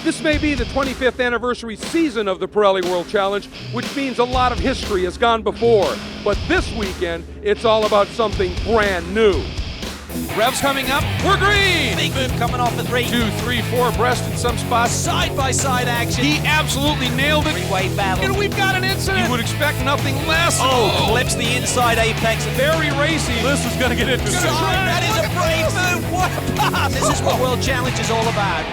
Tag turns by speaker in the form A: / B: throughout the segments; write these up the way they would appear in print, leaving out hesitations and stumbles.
A: This may be the 25th anniversary season of the Pirelli World Challenge, which means a lot of history has gone before. But this weekend, it's all about something brand new.
B: Revs coming up, we're green!
C: Big move coming off the 3.
B: 2, 3, 4 abreast in some spots.
C: Side-by-side action.
B: He absolutely nailed it.
C: Three-way battle.
B: And we've got an incident. You would expect nothing less.
C: Clips the inside apex.
B: Very racy.
A: This is going to get interesting.
C: That is a brave move. What a pass. This is what World Challenge is all about.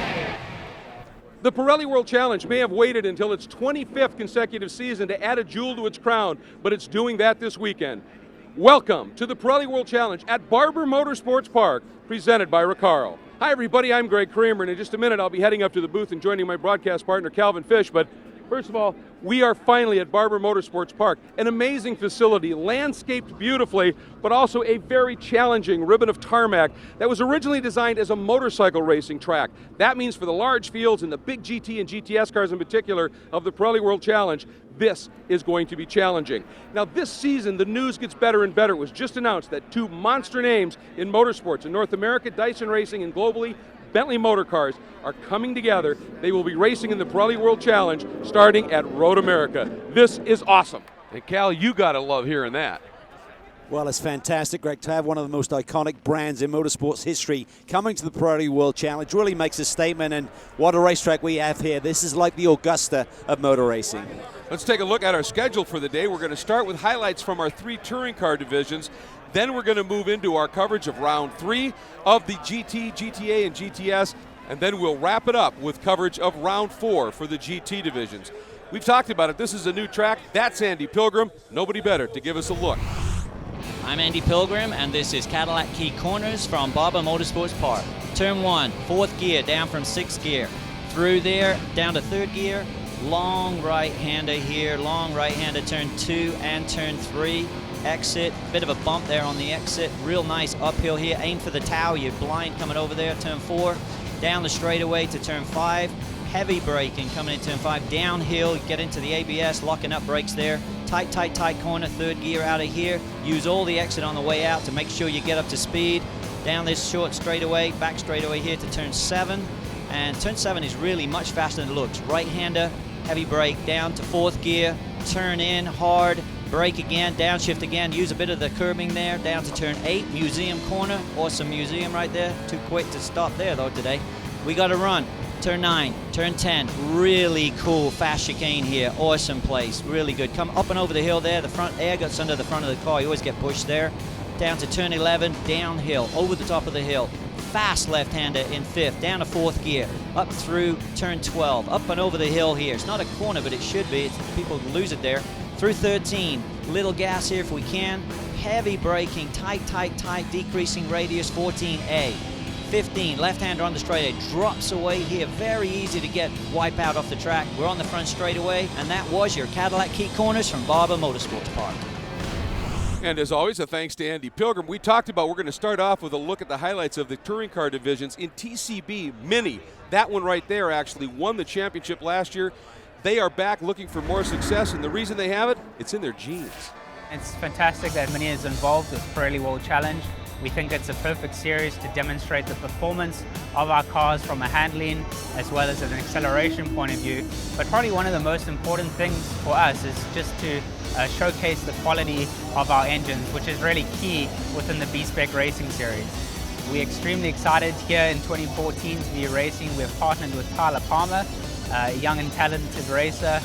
A: The Pirelli World Challenge may have waited until its 25th consecutive season to add a jewel to its crown, but it's doing that this weekend. Welcome to the Pirelli World Challenge at Barber Motorsports Park, presented by Recaro. Hi everybody, I'm Greg Kramer, and in just a minute I'll be heading up to the booth and joining my broadcast partner Calvin Fish, but first of all, we are finally at Barber Motorsports Park, an amazing facility, landscaped beautifully, but also a very challenging ribbon of tarmac that was originally designed as a motorcycle racing track. That means for the large fields and the big GT and GTS cars in particular of the Pirelli World Challenge, this is going to be challenging. Now this season, the news gets better and better. It was just announced that two monster names in motorsports in North America, Dyson Racing, and globally, Bentley Motor Cars, are coming together. They will be racing in the Pirelli World Challenge starting at Road America. This is awesome.
B: And Cal, you gotta love hearing that.
D: Well, it's fantastic, Greg, to have one of the most iconic brands in motorsports history coming to the Pirelli World Challenge. Really makes a statement, and what a racetrack we have here. This is like the Augusta of motor racing.
B: Let's take a look at our schedule for the day. We're going to start with highlights from our 3 touring car divisions. Then we're going to move into our coverage of round 3 of the GT, GTA, and GTS. And then we'll wrap it up with coverage of round 4 for the GT divisions. We've talked about it. This is a new track. That's Andy Pilgrim. Nobody better to give us a look.
E: I'm Andy Pilgrim, and this is Cadillac Key Corners from Barber Motorsports Park. Turn 1, 4th gear, down from 6th gear. Through there, down to 3rd gear. Long right-hander here, long right-hander, turn 2 and turn 3. Exit, bit of a bump there on the exit. Real nice uphill here. Aim for the tower, you're blind coming over there. Turn 4, down the straightaway to turn 5. Heavy braking coming in turn 5. Downhill, get into the ABS, locking up brakes there. Tight, tight, tight corner, 3rd gear out of here. Use all the exit on the way out to make sure you get up to speed. Down this short straightaway, back straightaway here to turn 7. And turn 7 is really much faster than it looks. Right-hander, heavy brake, down to 4th gear, turn in hard, brake again, downshift again, use a bit of the curbing there, down to turn 8, museum corner, awesome museum right there. Too quick to stop there though today. We got to run. Turn 9, turn 10, really cool, fast chicane here, awesome place, really good. Come up and over the hill there, the front air gets under the front of the car, you always get pushed there. Down to turn 11, downhill, over the top of the hill. Fast left-hander in 5th, down to 4th gear, up through turn 12, up and over the hill here. It's not a corner, but it should be. People lose it there. Through 13, little gas here if we can. Heavy braking, tight, tight, tight, decreasing radius, 14A. 15, left-hander on the straightaway, drops away here. Very easy to get wipe out off the track. We're on the front straightaway, and that was your Cadillac Key Corners from Barber Motorsports Park.
B: And as always, a thanks to Andy Pilgrim. We talked about we're going to start off with a look at the highlights of the touring car divisions in TCB Mini. That one right there actually won the championship last year. They are back looking for more success, and the reason they have it, it's in their genes.
F: It's fantastic that Mini is involved with Pirelli World Challenge. We think it's a perfect series to demonstrate the performance of our cars from a handling as well as an acceleration point of view. But probably one of the most important things for us is just to showcase the quality of our engines, which is really key within the B-Spec Racing Series. We're extremely excited here in 2014 to be racing. We've partnered with Tyler Palmer, a young and talented racer.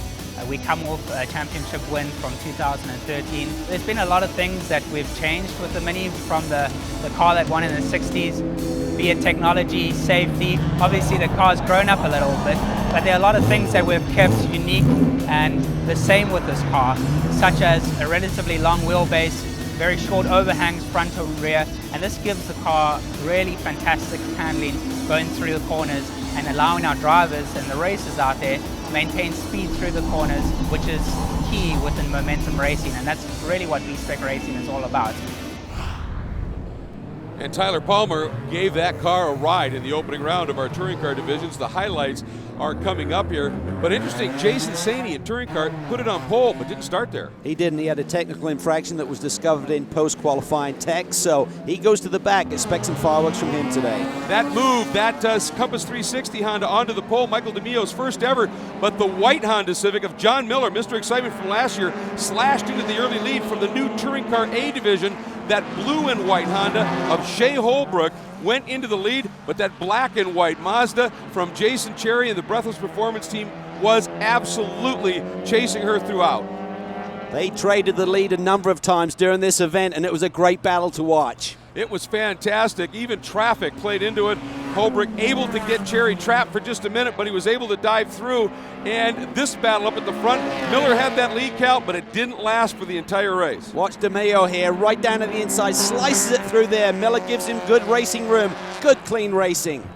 F: We come off a championship win from 2013. There's been a lot of things that we've changed with the Mini from the car that won in the 60s, be it technology, safety. Obviously the car's grown up a little bit, but there are a lot of things that we've kept unique and the same with this car, such as a relatively long wheelbase, very short overhangs front and rear, and this gives the car really fantastic handling going through the corners and allowing our drivers and the racers out there to maintain speed through the corners, which is key within momentum racing, and that's really what B-Spec Racing is all about.
B: And Tyler Palmer gave that car a ride in the opening round of our touring car divisions. The highlights are coming up here. But interesting, Jason Saney in touring car put it on pole but didn't start there.
D: He didn't. He had a technical infraction that was discovered in post-qualifying tech, so he goes to the back. Expect some fireworks from him today.
B: That move, that Compass 360 Honda onto the pole, Michael DeMio's first ever, but the white Honda Civic of John Miller, Mr. Excitement from last year, slashed into the early lead from the new touring car A division. That blue and white Honda of Shea Holbrook went into the lead, but that black and white Mazda from Jason Cherry and the Breathless Performance team was absolutely chasing her throughout.
D: They traded the lead a number of times during this event, and it was a great battle to watch.
B: It was fantastic. Even traffic played into it. Holbrook able to get Cherry trapped for just a minute, but he was able to dive through. And this battle up at the front, Miller had that lead count, but it didn't last for the entire race.
D: Watch DeMeo here, right down to the inside, slices it through there. Miller gives him good racing room, good clean racing.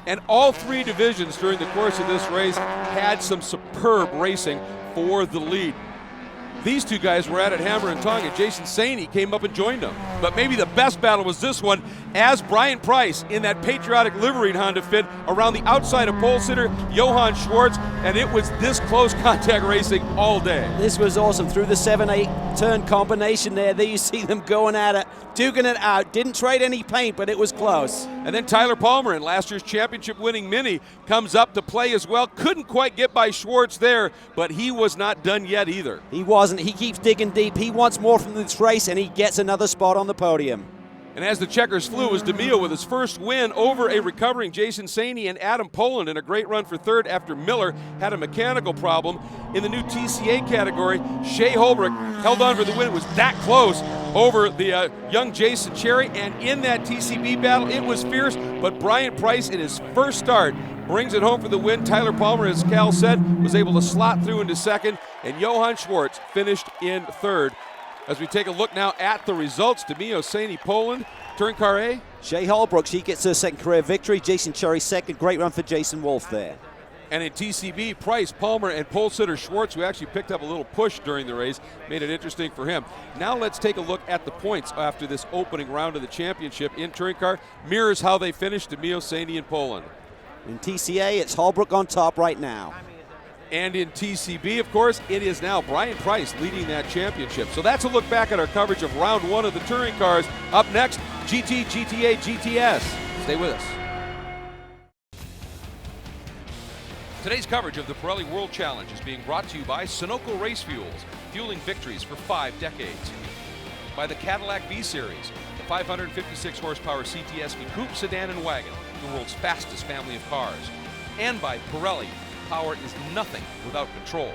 B: And all three divisions during the course of this race had some superb racing for the lead. These two guys were at it hammer and tongue, and Jason Saney came up and joined them. But maybe the best battle was this one, as Brian Price in that patriotic liveried Honda Fit around the outside of pole sitter Johann Schwartz, and it was this close contact racing all day.
D: This was awesome. Through the 7-8 turn combination there you see them going at it, duking it out. Didn't trade any paint, but it was close.
B: And then Tyler Palmer in last year's championship-winning Mini comes up to play as well. Couldn't quite get by Schwartz there, but he was not done yet either.
D: He wasn't. He keeps digging deep. He wants more from this race, and he gets another spot on the podium.
B: And as the checkers flew was DeMille with his first win over a recovering Jason Saney and Adam Poland in a great run for third after Miller had a mechanical problem. In the new TCA category, Shea Holbrook held on for the win. It was that close over the young Jason Cherry, and in that TCB battle, it was fierce, but Brian Price in his first start brings it home for the win. Tyler Palmer, as Cal said, was able to slot through into second, and Johann Schwartz finished in third. As we take a look now at the results, DeMio, Saney, Poland, touring car A.
D: Shea Holbrook, she gets her second career victory. Jason Cherry second. Great run for Jason Wolf there.
B: And in TCB, Price, Palmer, and pole sitter Schwartz, who actually picked up a little push during the race, made it interesting for him. Now let's take a look at the points after this opening round of the championship in touring car. Mirrors how they finished, DeMio, Saney, and Poland.
D: In TCA, it's Holbrook on top right now.
B: And in TCB, of course, it is now Brian Price leading that championship. So that's a look back at our coverage of round one of the touring cars. Up next, GT, GTA, GTS. Stay with us. Today's coverage of the Pirelli World Challenge is being brought to you by Sunoco Race Fuels, fueling victories for 5 decades. By the Cadillac V-Series, the 556 horsepower CTS-V coupe, sedan, and wagon, the world's fastest family of cars. And by Pirelli. Power is nothing without control.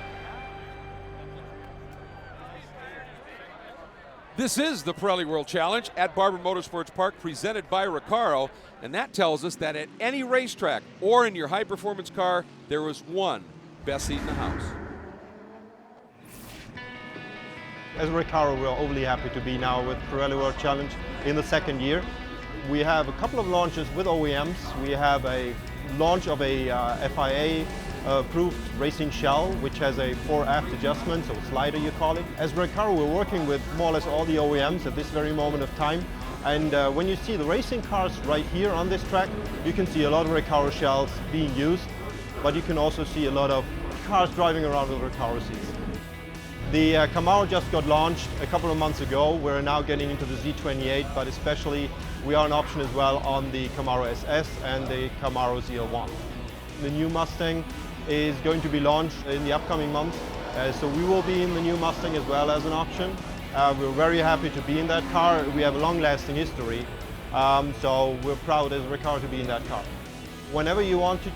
B: This is the Pirelli World Challenge at Barber Motorsports Park, presented by Recaro, and that tells us that at any racetrack or in your high-performance car, there was one best seat in the house.
G: As Recaro, we're overly happy to be now with Pirelli World Challenge in the second year. We have a couple of launches with OEMs. We have a launch of a FIA approved racing shell, which has a fore-aft adjustment, so slider you call it. As Recaro, we're working with more or less all the OEMs at this very moment of time. And when you see the racing cars right here on this track, you can see a lot of Recaro shells being used, but you can also see a lot of cars driving around with Recaro seats. The Camaro just got launched a couple of months ago. We're now getting into the Z28, but especially we are an option as well on the Camaro SS and the Camaro ZL1. The new Mustang is going to be launched in the upcoming months, so we will be in the new Mustang as well as an option. We're very happy to be in that car. We have a long-lasting history, so we're proud as Recaro to be in that car. Whenever you want to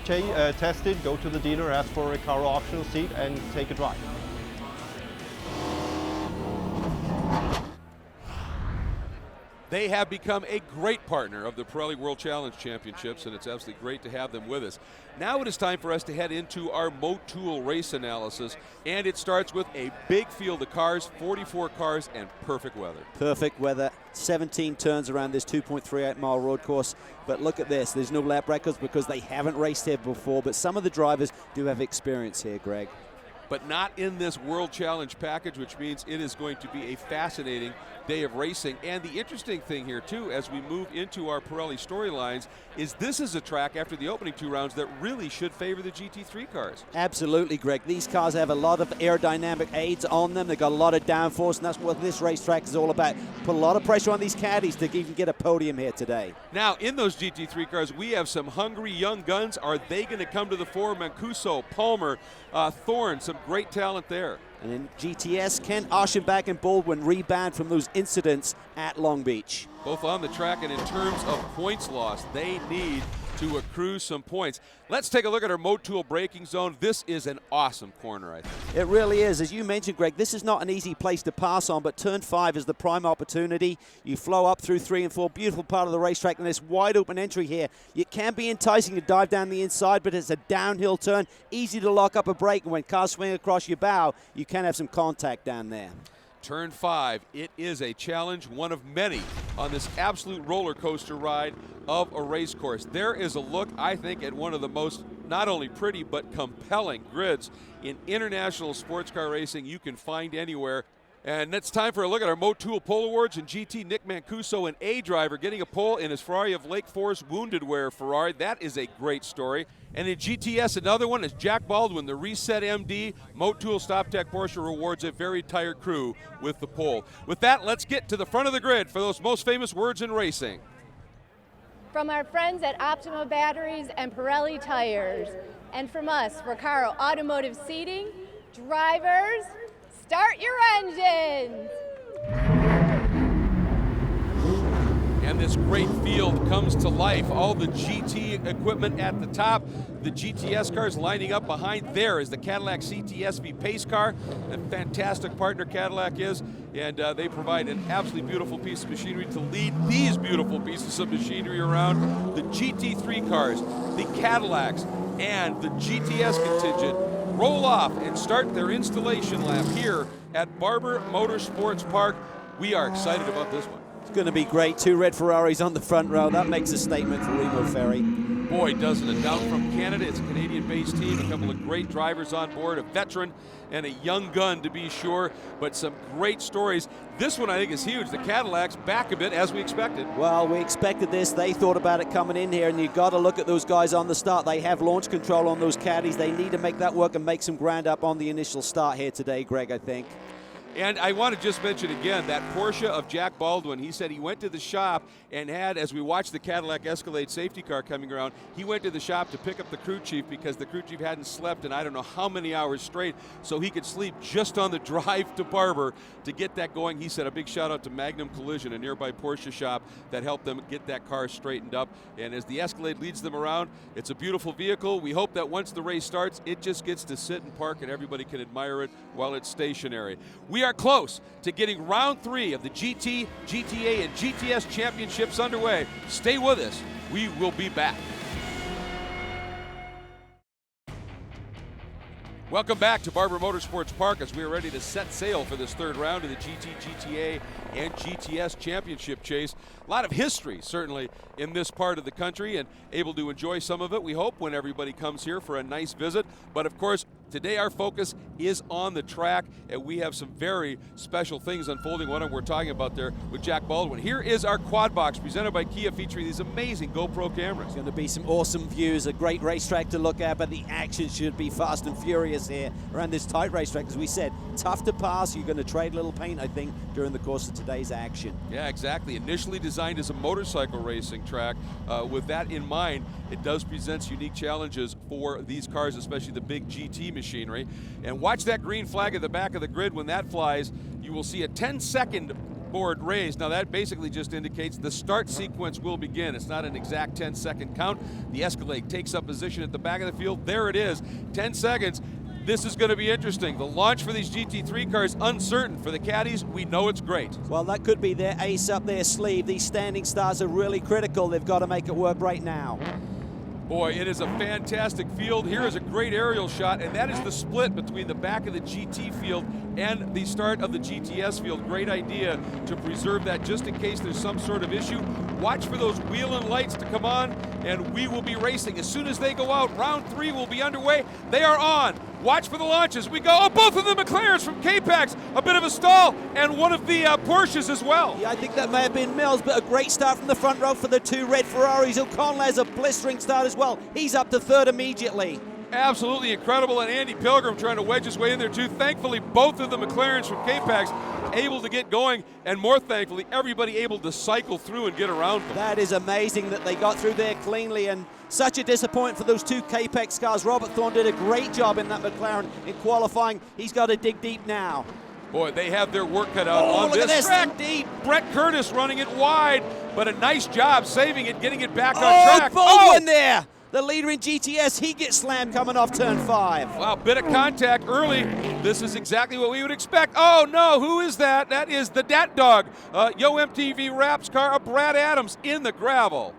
G: test it, go to the dealer, ask for a Recaro optional seat and take a drive.
B: They have become a great partner of the Pirelli World Challenge Championships, and it's absolutely great to have them with us. Now it is time for us to head into our Motul race analysis, and it starts with a big field of cars, 44 cars, and perfect weather.
D: Perfect weather, 17 turns around this 2.38 mile road course. But look at this, there's no lap records because they haven't raced here before, but some of the drivers do have experience here, Greg.
B: but not in this World Challenge package, which means it is going to be a fascinating day of racing. And the interesting thing here too, as we move into our Pirelli storylines, is this is a track after the opening 2 rounds that really should favor the GT3 cars.
D: Absolutely, Greg. These cars have a lot of aerodynamic aids on them. They've got a lot of downforce, and that's what this racetrack is all about. Put a lot of pressure on these caddies to even get a podium here today.
B: Now, in those GT3 cars, we have some hungry young guns. Are they going to come to the fore? Mancuso, Palmer, Thorne, some great talent there.
D: And in GTS, Ken Aschenbach and Baldwin rebound from those incidents at Long Beach.
B: Both on the track, and in terms of points lost, they need to accrue some points. Let's take a look at our Motul braking zone. This is an awesome corner, I think.
D: It really is. As you mentioned, Greg, this is not an easy place to pass on, but turn 5 is the prime opportunity. You flow up through 3 and 4, beautiful part of the racetrack, and this wide open entry here. It can be enticing to dive down the inside, but it's a downhill turn, easy to lock up a brake, and when cars swing across your bow, you can have some contact down there.
B: Turn 5, it is a challenge, one of many on this absolute roller coaster ride of a race course. There is a look, I think, at one of the most not only pretty but compelling grids in international sports car racing you can find anywhere. And it's time for a look at our Motul Pole Awards. And GT Nick Mancuso, an A driver, getting a pole in his Ferrari of Lake Forest wounded wear Ferrari. That is a great story. And in GTS, another one is Jack Baldwin, the Reset MD. Motul Stop Tech Porsche rewards a very tired crew with the pole. With that, let's get to the front of the grid for those most famous words in racing.
H: From our friends at Optima Batteries and Pirelli Tires. And from us, Recaro Automotive Seating, drivers, start your engines!
B: And this great field comes to life. All the GT equipment at the top. The GTS cars lining up behind there is the Cadillac CTSV pace car. A fantastic partner Cadillac is. And they provide an absolutely beautiful piece of machinery to lead these beautiful pieces of machinery around. The GT3 cars, the Cadillacs, and the GTS contingent roll off and start their installation lap here at Barber Motorsports Park. We are excited about this one.
D: It's going to be great. 2 red Ferraris on the front row. That makes a statement for Remo Ferry.
B: Boy, doesn't it. Down from Canada, it's a Canadian-based team. A couple of great drivers on board, a veteran and a young gun to be sure, but some great stories. This one I think is huge. The Cadillacs back a bit as we expected.
D: Well, we expected this. They thought about it coming in here, and you've got to look at those guys on the start. They have launch control on those caddies. They need to make that work and make some ground up on the initial start here today, Greg, I think.
B: And I want to just mention again that Porsche of Jack Baldwin. He said he went to the shop and had, as we watched the Cadillac Escalade safety car coming around, he went to the shop to pick up the crew chief because the crew chief hadn't slept in I don't know how many hours straight, so he could sleep just on the drive to Barber to get that going. He said a big shout out to Magnum Collision, a nearby Porsche shop that helped them get that car straightened up. And as the Escalade leads them around, it's a beautiful vehicle. We hope that once the race starts, it just gets to sit and park and everybody can admire it while it's stationary. We are close to getting round 3 of the GT, GTA, and GTS championships underway. Stay with us. We will be back. Welcome back to Barber Motorsports Park as we are ready to set sail for this 3rd round of the GT, GTA, and GTS championship chase. A lot of history, certainly, in this part of the country, and able to enjoy some of it, we hope, when everybody comes here for a nice visit. But, of course, today our focus is on the track, and we have some very special things unfolding. One of them we're talking about there with Jack Baldwin. Here is our quad box presented by Kia, featuring these amazing GoPro cameras.
D: It's going to be some awesome views, a great racetrack to look at, but the action should be fast and furious here around this tight racetrack. As we said, tough to pass. You're going to trade a little paint, I think, during the course of today's action.
B: Yeah, exactly. Initially designed as a motorcycle racing track, with that in mind, it does present unique challenges for these cars, especially the big GT machinery. And watch that green flag at the back of the grid. When that flies, you will see a 10-second board raised. Now that basically just indicates the start sequence will begin. It's not an exact 10-second count. The Escalade takes up position at the back of the field. There it is, 10 seconds. This is going to be interesting. The launch for these GT3 cars, uncertain. For the caddies, we know it's great.
D: Well, that could be their ace up their sleeve. These standing stars are really critical. They've got to make it work right now.
B: Boy, it is a fantastic field. Here is a great aerial shot, and that is the split between the back of the GT field and the start of the GTS field. Great idea to preserve that just in case there's some sort of issue. Watch for those wheel and lights to come on, and we will be racing. As soon as they go out, round 3 will be underway. They are on. Watch for the launches. We go. Oh, both of the McLarens from K-Pax. A bit of a stall, and one of the Porsches as well.
D: Yeah, I think that may have been Mills, but a great start from the front row for the two red Ferraris. O'Connell has a blistering start as well. He's up to third immediately.
B: Absolutely incredible, and Andy Pilgrim trying to wedge his way in there too. Thankfully, both of the McLarens from K-Pax able to get going, and more thankfully, everybody able to cycle through and get around them.
D: That is amazing that they got through there cleanly, and such a disappointment for those two K-Pax cars. Robert Thorne did a great job in that McLaren in qualifying. He's got to dig deep now.
B: Boy, they have their work cut out on
D: look at
B: this
D: this
B: track.
D: deep.
B: Brett Curtis running it wide, but a nice job saving it, getting it back on track.
D: Baldwin there. The leader in GTS, he gets slammed coming off turn 5.
B: Wow, bit of contact early. This is exactly what we would expect. Oh no, who is that? That is the Dat Dog. Yo MTV Raps car, Brad Adams in the gravel.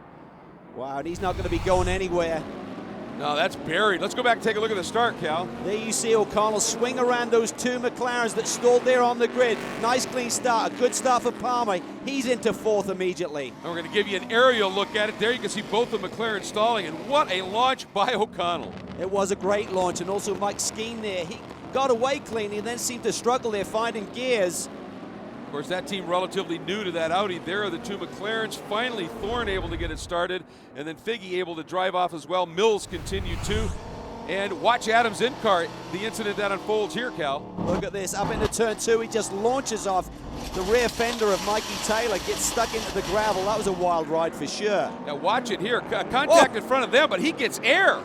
D: Wow, and he's not going to be going anywhere.
B: No, that's buried. Let's go back and take a look at the start, Cal.
D: There you see O'Connell swing around those two McLarens that stalled there on the grid. Nice clean start, a good start for Palmer. He's into 4th immediately.
B: And we're going to give you an aerial look at it. There you can see both the McLaren stalling, and what a launch by O'Connell.
D: It was a great launch, and also Mike Skeen there. He got away cleanly and then seemed to struggle there finding gears.
B: Of course, that team relatively new to that Audi. There are the two McLarens. Finally, Thorne able to get it started, and then Figge able to drive off as well. Mills continued too. And watch Adams' in-car, the incident that unfolds here, Cal.
D: Look at this, up into turn 2, he just launches off the rear fender of Mikey Taylor, gets stuck into the gravel. That was a wild ride for sure.
B: Now watch it here, contact in front of them, but he gets air.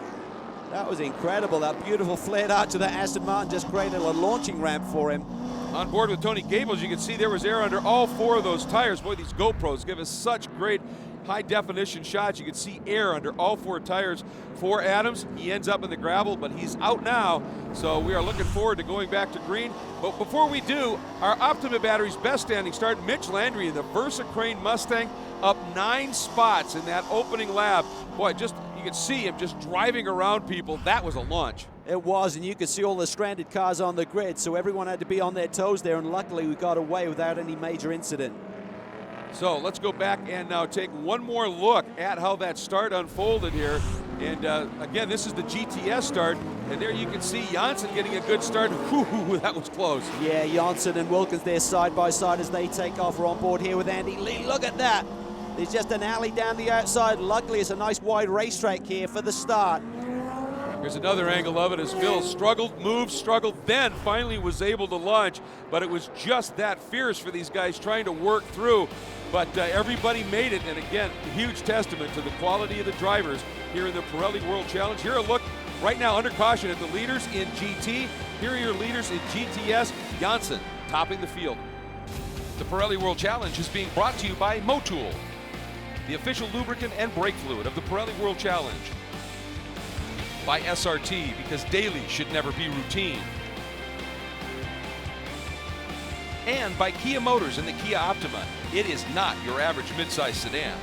D: That was incredible, that beautiful flared arch of the Aston Martin just created a launching ramp for him.
B: On board with Tony Gables, you can see there was air under all 4 of those tires. Boy, these GoPros give us such great high-definition shots. You can see air under all 4 tires for Adams. He ends up in the gravel, but he's out now, so we are looking forward to going back to green. But before we do, our Optima Batteries best standing start, Mitch Landry in the Versa Crane Mustang, up 9 spots in that opening lap. Boy, just you can see him just driving around people. That was a launch.
D: It was, and you could see all the stranded cars on the grid, so everyone had to be on their toes there, and luckily we got away without any major incident.
B: So let's go back and now take one more look at how that start unfolded here. And again, this is the GTS start, and there you can see Janssen getting a good start. Whew, that was close.
D: Yeah, Janssen and Wilkins there side by side as they take off. We're on board here with Andy Lee. Look at that. There's just an alley down the outside. Luckily, it's a nice wide racetrack here for the start.
B: Here's another angle of it as Phil struggled, moved, struggled, then finally was able to launch. But it was just that fierce for these guys trying to work through. But everybody made it, and again, a huge testament to the quality of the drivers here in the Pirelli World Challenge. Here a look right now under caution at the leaders in GT. Here are your leaders in GTS. Janssen topping the field. The Pirelli World Challenge is being brought to you by Motul, the official lubricant and brake fluid of the Pirelli World Challenge. By SRT, because daily should never be routine. And by Kia Motors and the Kia Optima. It is not your average midsize sedan.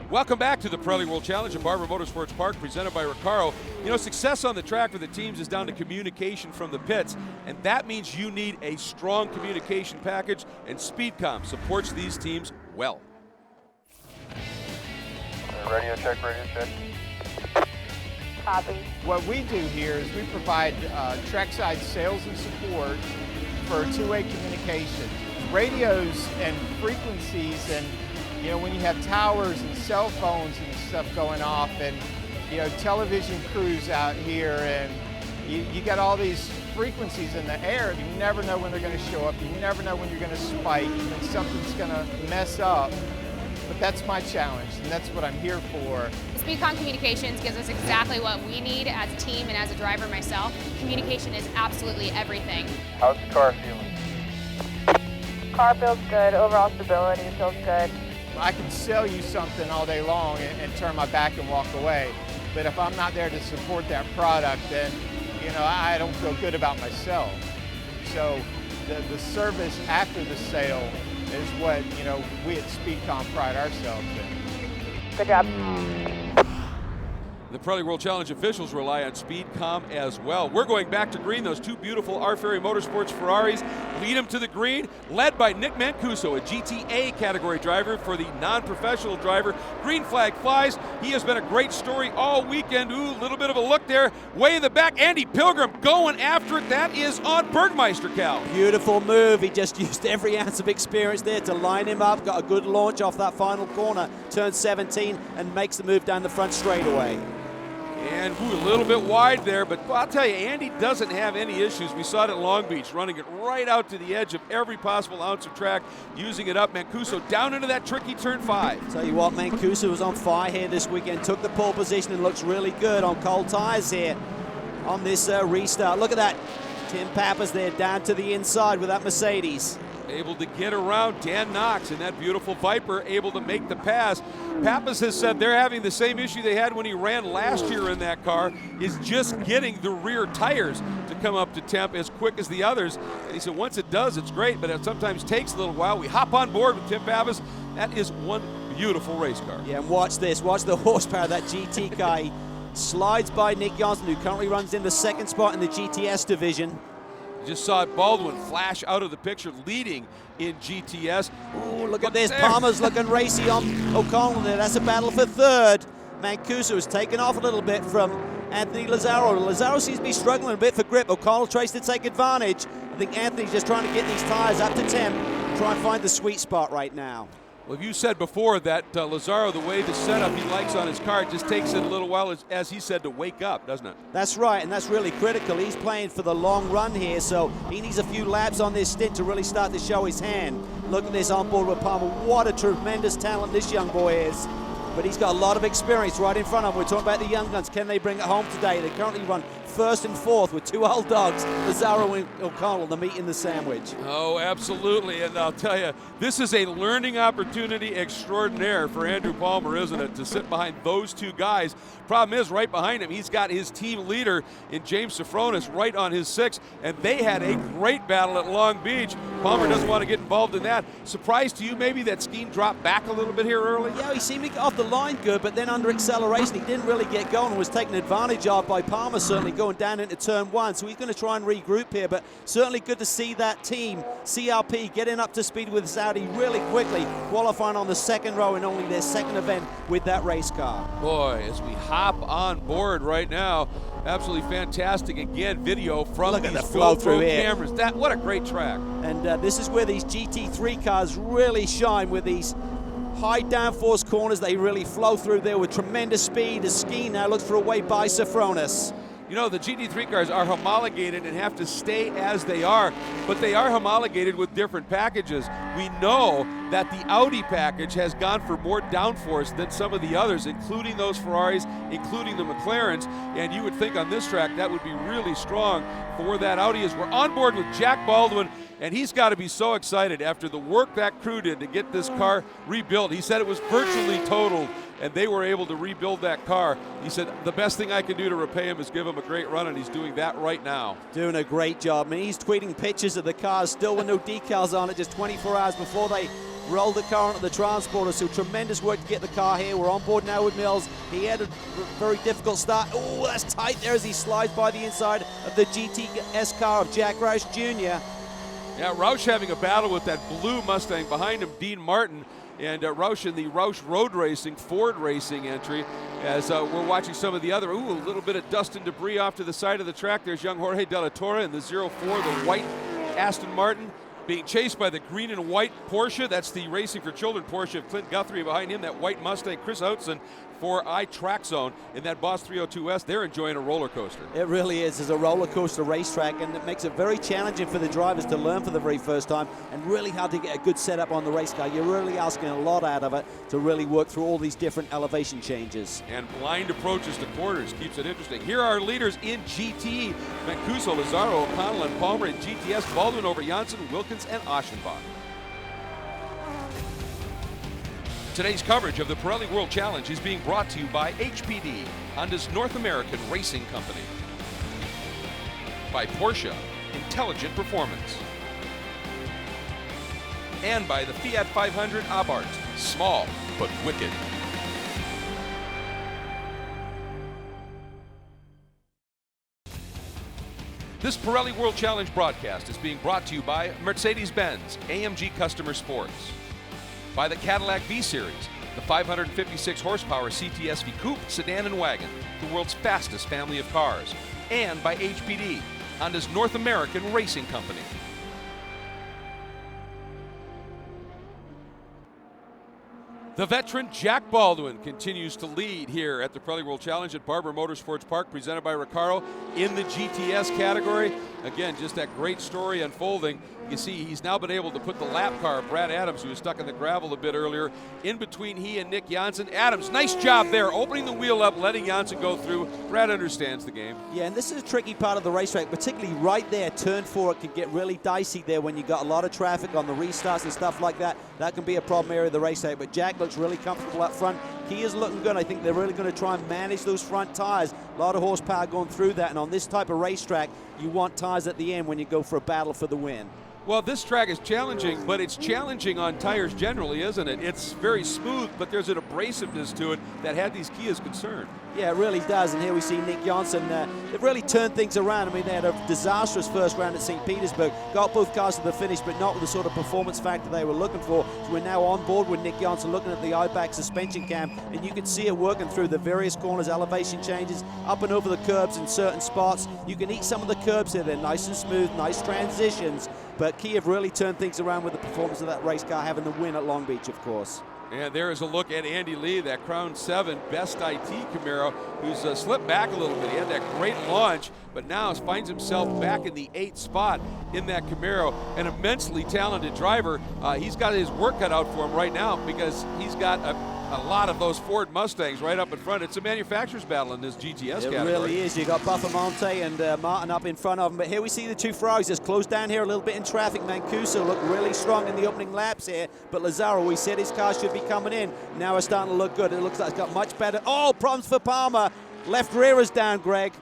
B: Welcome back to the Pirelli World Challenge at Barber Motorsports Park, presented by Recaro. You know, success on the track for the teams is down to communication from the pits, and that means you need a strong communication package, and SpeedCom supports these teams well.
I: Radio check, radio check.
J: Copy.
K: What we do here is we provide trackside sales and support for two-way communication. Radios and frequencies, and you know, when you have towers and cell phones and stuff going off, and you know, television crews out here, and you got all these frequencies in the air. You never know when they're going to show up. You never know when you're going to spike, and something's going to mess up. But that's my challenge, and that's what I'm here for.
J: SpeedCom Communications gives us exactly what we need as a team and as a driver myself. Communication is absolutely everything.
I: How's the car feeling?
J: Car feels good. Overall stability feels good.
K: I can sell you something all day long and turn my back and walk away. But if I'm not there to support that product, then you know, I don't feel good about myself. So the service after the sale is what, you know, we at SpeedCom pride ourselves in.
J: Good job.
B: The Pirelli World Challenge officials rely on speed calm as well. We're going back to green. Those two beautiful Pirelli Motorsports Ferraris lead them to the green, led by Nick Mancuso, a GTA category driver for the non-professional driver. Green flag flies. He has been a great story all weekend. Ooh, a little bit of a look there. Way in the back, Andy Pilgrim going after it. That is on Bergmeister, Cal.
D: Beautiful move. He just used every ounce of experience there to line him up. Got a good launch off that final corner. Turns 17 and makes the move down the front straightaway.
B: And a little bit wide there, but I'll tell you, Andy doesn't have any issues. We saw it at Long Beach, running it right out to the edge of every possible ounce of track, using it up. Mancuso down into that tricky turn 5.
D: Tell you what, Mancuso was on fire here this weekend, took the pole position and looks really good on cold tires here on this restart. Look at that. Tim Pappas there down to the inside with that Mercedes.
B: Able to get around Dan Knox in that beautiful Viper, able to make the pass. Pappas has said they're having the same issue they had when he ran last year in that car, is just getting the rear tires to come up to temp as quick as the others. And he said once it does, it's great, but it sometimes takes a little while. We hop on board with Tim Pappas. That is one beautiful race car.
D: Yeah, and watch this. Watch the horsepower of that GT car. He slides by Nick Johnson, who currently runs in the second spot in the GTS division.
B: Just saw Baldwin flash out of the picture, leading in GTS.
D: Oh, look at this. Palmer's looking racy on O'Connell there. That's a battle for third. Mancuso has taken off a little bit from Anthony Lazzaro. Lazzaro seems to be struggling a bit for grip. O'Connell tries to take advantage. I think Anthony's just trying to get these tires up to temp, try and find the sweet spot right now.
B: Well, you said before that Lazzaro, the way the setup he likes on his car, it just takes it a little while, as he said, to wake up, doesn't it?
D: That's right, and that's really critical. He's playing for the long run here, so he needs a few laps on this stint to really start to show his hand. Look at this on board with Palmer. What a tremendous talent this young boy is. But he's got a lot of experience right in front of him. We're talking about the young guns. Can they bring it home today? They currently run first and fourth with two old dogs, Lazzaro and O'Connell, the meat in the sandwich.
B: Oh, absolutely. And I'll tell you, this is a learning opportunity extraordinaire for Andrew Palmer, isn't it, to sit behind those two guys. Problem is, right behind him, he's got his team leader in James Safronis right on his 6, and they had a great battle at Long Beach. Palmer doesn't want to get involved in that. Surprise to you maybe that Skeen dropped back a little bit here early?
D: Yeah, he seemed to get off the line good, but then under acceleration he didn't really get going and was taken advantage of by Palmer, certainly going down into turn 1. So he's going to try and regroup here, but certainly good to see that team, CRP, getting up to speed with Saudi really quickly, qualifying on the second row in only their second event with that race car.
B: Boy, as we hop on board right now, absolutely fantastic. Again, video from these GoPro cameras. What a great track.
D: And this is where these GT3 cars really shine, with these high downforce corners. They really flow through there with tremendous speed. As Skeen now looks for a way by Safronis.
B: You know, the GT3 cars are homologated and have to stay as they are, but they are homologated with different packages. We know that the Audi package has gone for more downforce than some of the others, including those Ferraris, including the McLarens, and you would think on this track that would be really strong for that Audi. As we're on board with Jack Baldwin, and he's got to be so excited after the work that crew did to get this car rebuilt. He said it was virtually totaled, and they were able to rebuild that car. He said the best thing I can do to repay him is give him a great run, and he's doing that right now.
D: Doing a great job. I mean, he's tweeting pictures of the cars still with no decals on it, just 24 hours before they rolled the car onto the transporter. So tremendous work to get the car here. We're on board now with Mills. He had a very difficult start. Oh, that's tight there as he slides by the inside of the GTS car of Jack Roush Jr.
B: Yeah, Roush having a battle with that blue Mustang behind him, Dean Martin. And Roush in the Roush Road Racing, Ford Racing entry, as we're watching some of the other, a little bit of dust and debris off to the side of the track. There's young Jorge De La Torre in the 04, the white Aston Martin, being chased by the green and white Porsche. That's the Racing for Children Porsche of Clint Guthrie. Behind him, that white Mustang, Chris Outzen for iTrack Zone in that Boss 302S. They're enjoying a roller coaster.
D: It really is. It's a roller coaster racetrack, and it makes it very challenging for the drivers to learn for the very first time, and really hard to get a good setup on the race car. You're really asking a lot out of it to really work through all these different elevation changes.
B: And blind approaches to corners keeps it interesting. Here are our leaders in GT: Mancuso, Lazzaro, O'Connell, and Palmer. In GTS, Baldwin over Janssen, Wilkins, and Aschenbach. Today's coverage of the Pirelli World Challenge is being brought to you by HPD, Honda's North American Racing Company. By Porsche, Intelligent Performance. And by the Fiat 500 Abarth, small but wicked. This Pirelli World Challenge broadcast is being brought to you by Mercedes-Benz AMG Customer Sports, by the Cadillac V-Series, the 556 horsepower CTSV Coupe, sedan, and wagon, the world's fastest family of cars, and by HPD, Honda's North American racing company. The veteran Jack Baldwin continues to lead here at the Pirelli World Challenge at Barber Motorsports Park, presented by Recaro in the GTS category. Again, just that great story unfolding. You see, he's now been able to put the lap car, Brad Adams, who was stuck in the gravel a bit earlier, in between he and Nick Janssen. Adams, nice job there, opening the wheel up, letting Janssen go through. Brad understands the game.
D: Yeah, and this is a tricky part of the racetrack, particularly right there. Turn 4, it can get really dicey there when you got a lot of traffic on the restarts and stuff like that. That can be a problem area of the racetrack, but Jack looks really comfortable up front. Kia's looking good. I think they're really going to try and manage those front tires. A lot of horsepower going through that, and on this type of racetrack, you want tires at the end when you go for a battle for the win.
B: Well, this track is challenging, but it's challenging on tires generally, isn't it? It's very smooth, but there's an abrasiveness to it that had these Kias concerned.
D: Yeah, it really does, and here we see Nick Janssen. They've really turned things around. I mean, they had a disastrous first round at St. Petersburg, got both cars to the finish, but not with the sort of performance factor they were looking for. So we're now on board with Nick Janssen, looking at the I-back suspension cam, and you can see it working through the various corners, elevation changes, up and over the curbs in certain spots. You can eat some of the curbs here. They're nice and smooth, nice transitions, but Kia have really turned things around with the performance of that race car, having the win at Long Beach, of course.
B: And there is a look at Andy Lee, that Crown 7 Best IT Camaro, who's slipped back a little bit. He had that great launch, but now finds himself back in the 8th spot in that Camaro. An immensely talented driver. He's got his work cut out for him right now because he's got a lot of those Ford Mustangs right up in front. It's a manufacturer's battle in this GTS category.
D: It really is. You got Buffamonte and Martin up in front of them. But here we see the two Ferraris just close down here a little bit in traffic. Mancuso looked really strong in the opening laps here. But Lazaro, we said his car should be coming in. Now it's starting to look good. It looks like it's got much better. Oh, problems for Palmer. Left rear is down, Greg.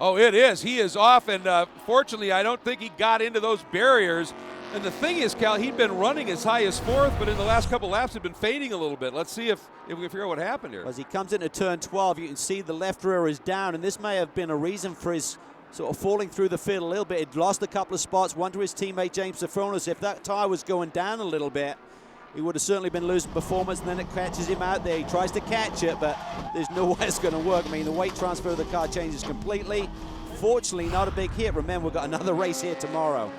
B: Oh, it is. He is off, and fortunately, I don't think he got into those barriers. And the thing is, Cal, he'd been running as high as 4th, but in the last couple laps, had been fading a little bit. Let's see if we can figure out what happened here.
D: As he comes into turn 12, you can see the left rear is down, and this may have been a reason for his sort of falling through the field a little bit. He'd lost a couple of spots, one to his teammate James Safronis. If that tire was going down a little bit, he would have certainly been losing performance, and then it catches him out there. He tries to catch it, but there's no way it's going to work. I mean, the weight transfer of the car changes completely. Fortunately, not a big hit. Remember, we've got another race here tomorrow.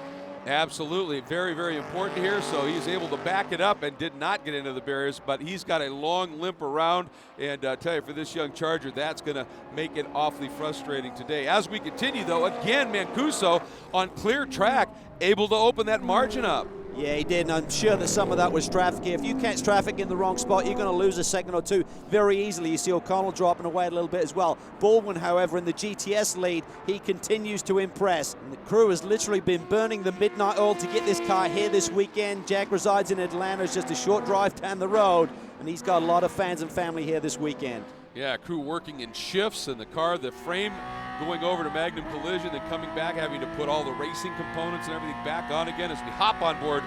B: Absolutely. Very, very important here. So he's able to back it up and did not get into the barriers, but he's got a long limp around. And I tell you, for this young Charger, that's going to make it awfully frustrating today. As we continue, though, again, Mancuso on clear track, able to open that margin up.
D: Yeah, he did, and I'm sure that some of that was traffic. If you catch traffic in the wrong spot, you're going to lose a second or two very easily. You see O'Connell dropping away a little bit as well. Baldwin, however, in the GTS lead, he continues to impress. And the crew has literally been burning the midnight oil to get this car here this weekend. Jack resides in Atlanta. It's just a short drive down the road, and he's got a lot of fans and family here this weekend.
B: Yeah, crew working in shifts, and the car, the frame going over to Magnum Collision and coming back, having to put all the racing components and everything back on again as we hop on board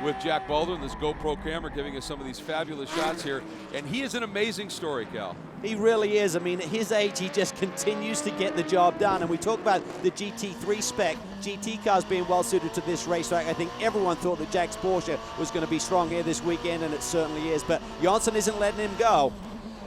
B: with Jack Baldwin, this GoPro camera giving us some of these fabulous shots here. And he is an amazing story, Cal.
D: He really is. I mean, at his age, he just continues to get the job done. And we talk about the GT3 spec, GT cars being well suited to this racetrack. I think everyone thought that Jack's Porsche was going to be strong here this weekend, and it certainly is. But Janssen isn't letting him go.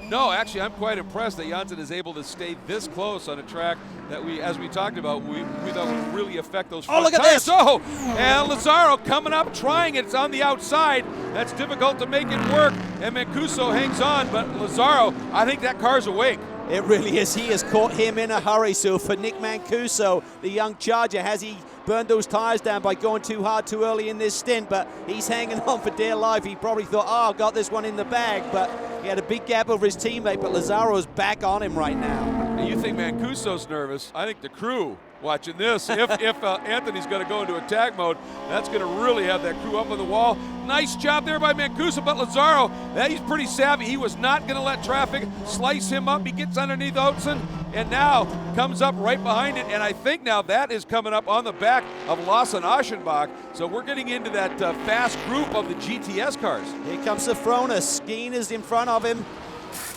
B: No, actually, I'm quite impressed that Janssen is able to stay this close on a track that we, as we talked about, we thought would really affect those front
D: look at
B: tires.
D: this!
B: Oh, and Lazaro coming up, trying it. It's on the outside. That's difficult to make it work, and Mancuso hangs on, but Lazaro, I think that car's awake.
D: It really is. He has caught him in a hurry. So for Nick Mancuso, the young Charger, has he burned those tires down by going too hard too early in this stint? But he's hanging on for dear life. He probably thought, oh, I've got this one in the bag. But he had a big gap over his teammate, but Lazaro's back on him right now.
B: And you think Mancuso's nervous. I think the crew watching this, if Anthony's going to go into attack mode, that's going to really have that crew up on the wall. Nice job there by Mancuso, but Lazaro, he's pretty savvy. He was not going to let traffic slice him up. He gets underneath Oatzen and now comes up right behind it, and I think now that is coming up on the back of Lawson Aschenbach. So we're getting into that fast group of the GTS cars.
D: Here comes Safronis. Skeen is in front of him.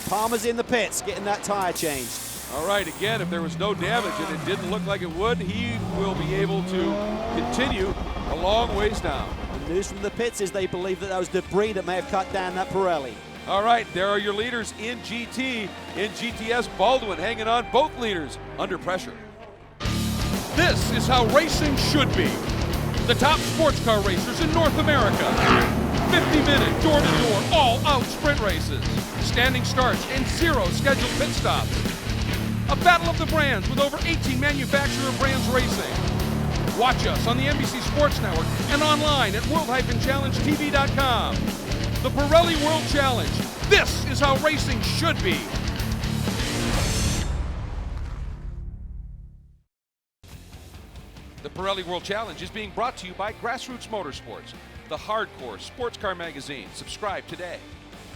D: Palmer's in the pits getting that tire changed.
B: All right, again, if there was no damage, and it didn't look like it would, he will be able to continue a long ways down.
D: The news from the pits is they believe that was debris that may have cut down that Pirelli.
B: All right, there are your leaders in GT. In GTS, Baldwin hanging on, both leaders under pressure.
A: This is how racing should be. The top sports car racers in North America. 50-minute, door-to-door, all-out sprint races. Standing starts and 0 scheduled pit stops. A battle of the brands with over 18 manufacturer brands racing. Watch us on the NBC Sports Network and online at world-challengetv.com. The Pirelli World Challenge. This is how racing should be.
B: The Pirelli World Challenge is being brought to you by Grassroots Motorsports, the hardcore sports car magazine. Subscribe today.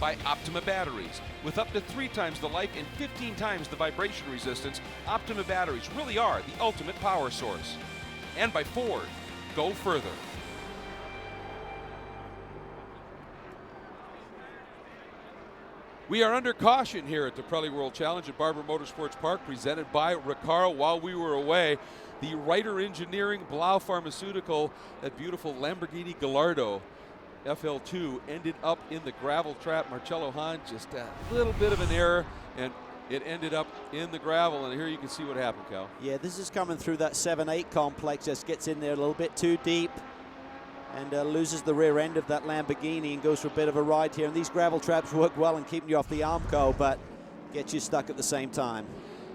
B: By Optima Batteries. With up to 3 times the life and 15 times the vibration resistance, Optima Batteries really are the ultimate power source. And by Ford. Go further. We are under caution here at the Pirelli World Challenge at Barber Motorsports Park, presented by Recaro. While we were away, the Reiter Engineering, Blau Pharmaceutical, that beautiful Lamborghini Gallardo FL2 ended up in the gravel trap. Marcello Hahn, just a little bit of an error, and it ended up in the gravel. And here you can see what happened, Cal.
D: Yeah, this is coming through that 7-8 complex, just gets in there a little bit too deep and loses the rear end of that Lamborghini and goes for a bit of a ride here. And these gravel traps work well in keeping you off the Armco, but get you stuck at the same time.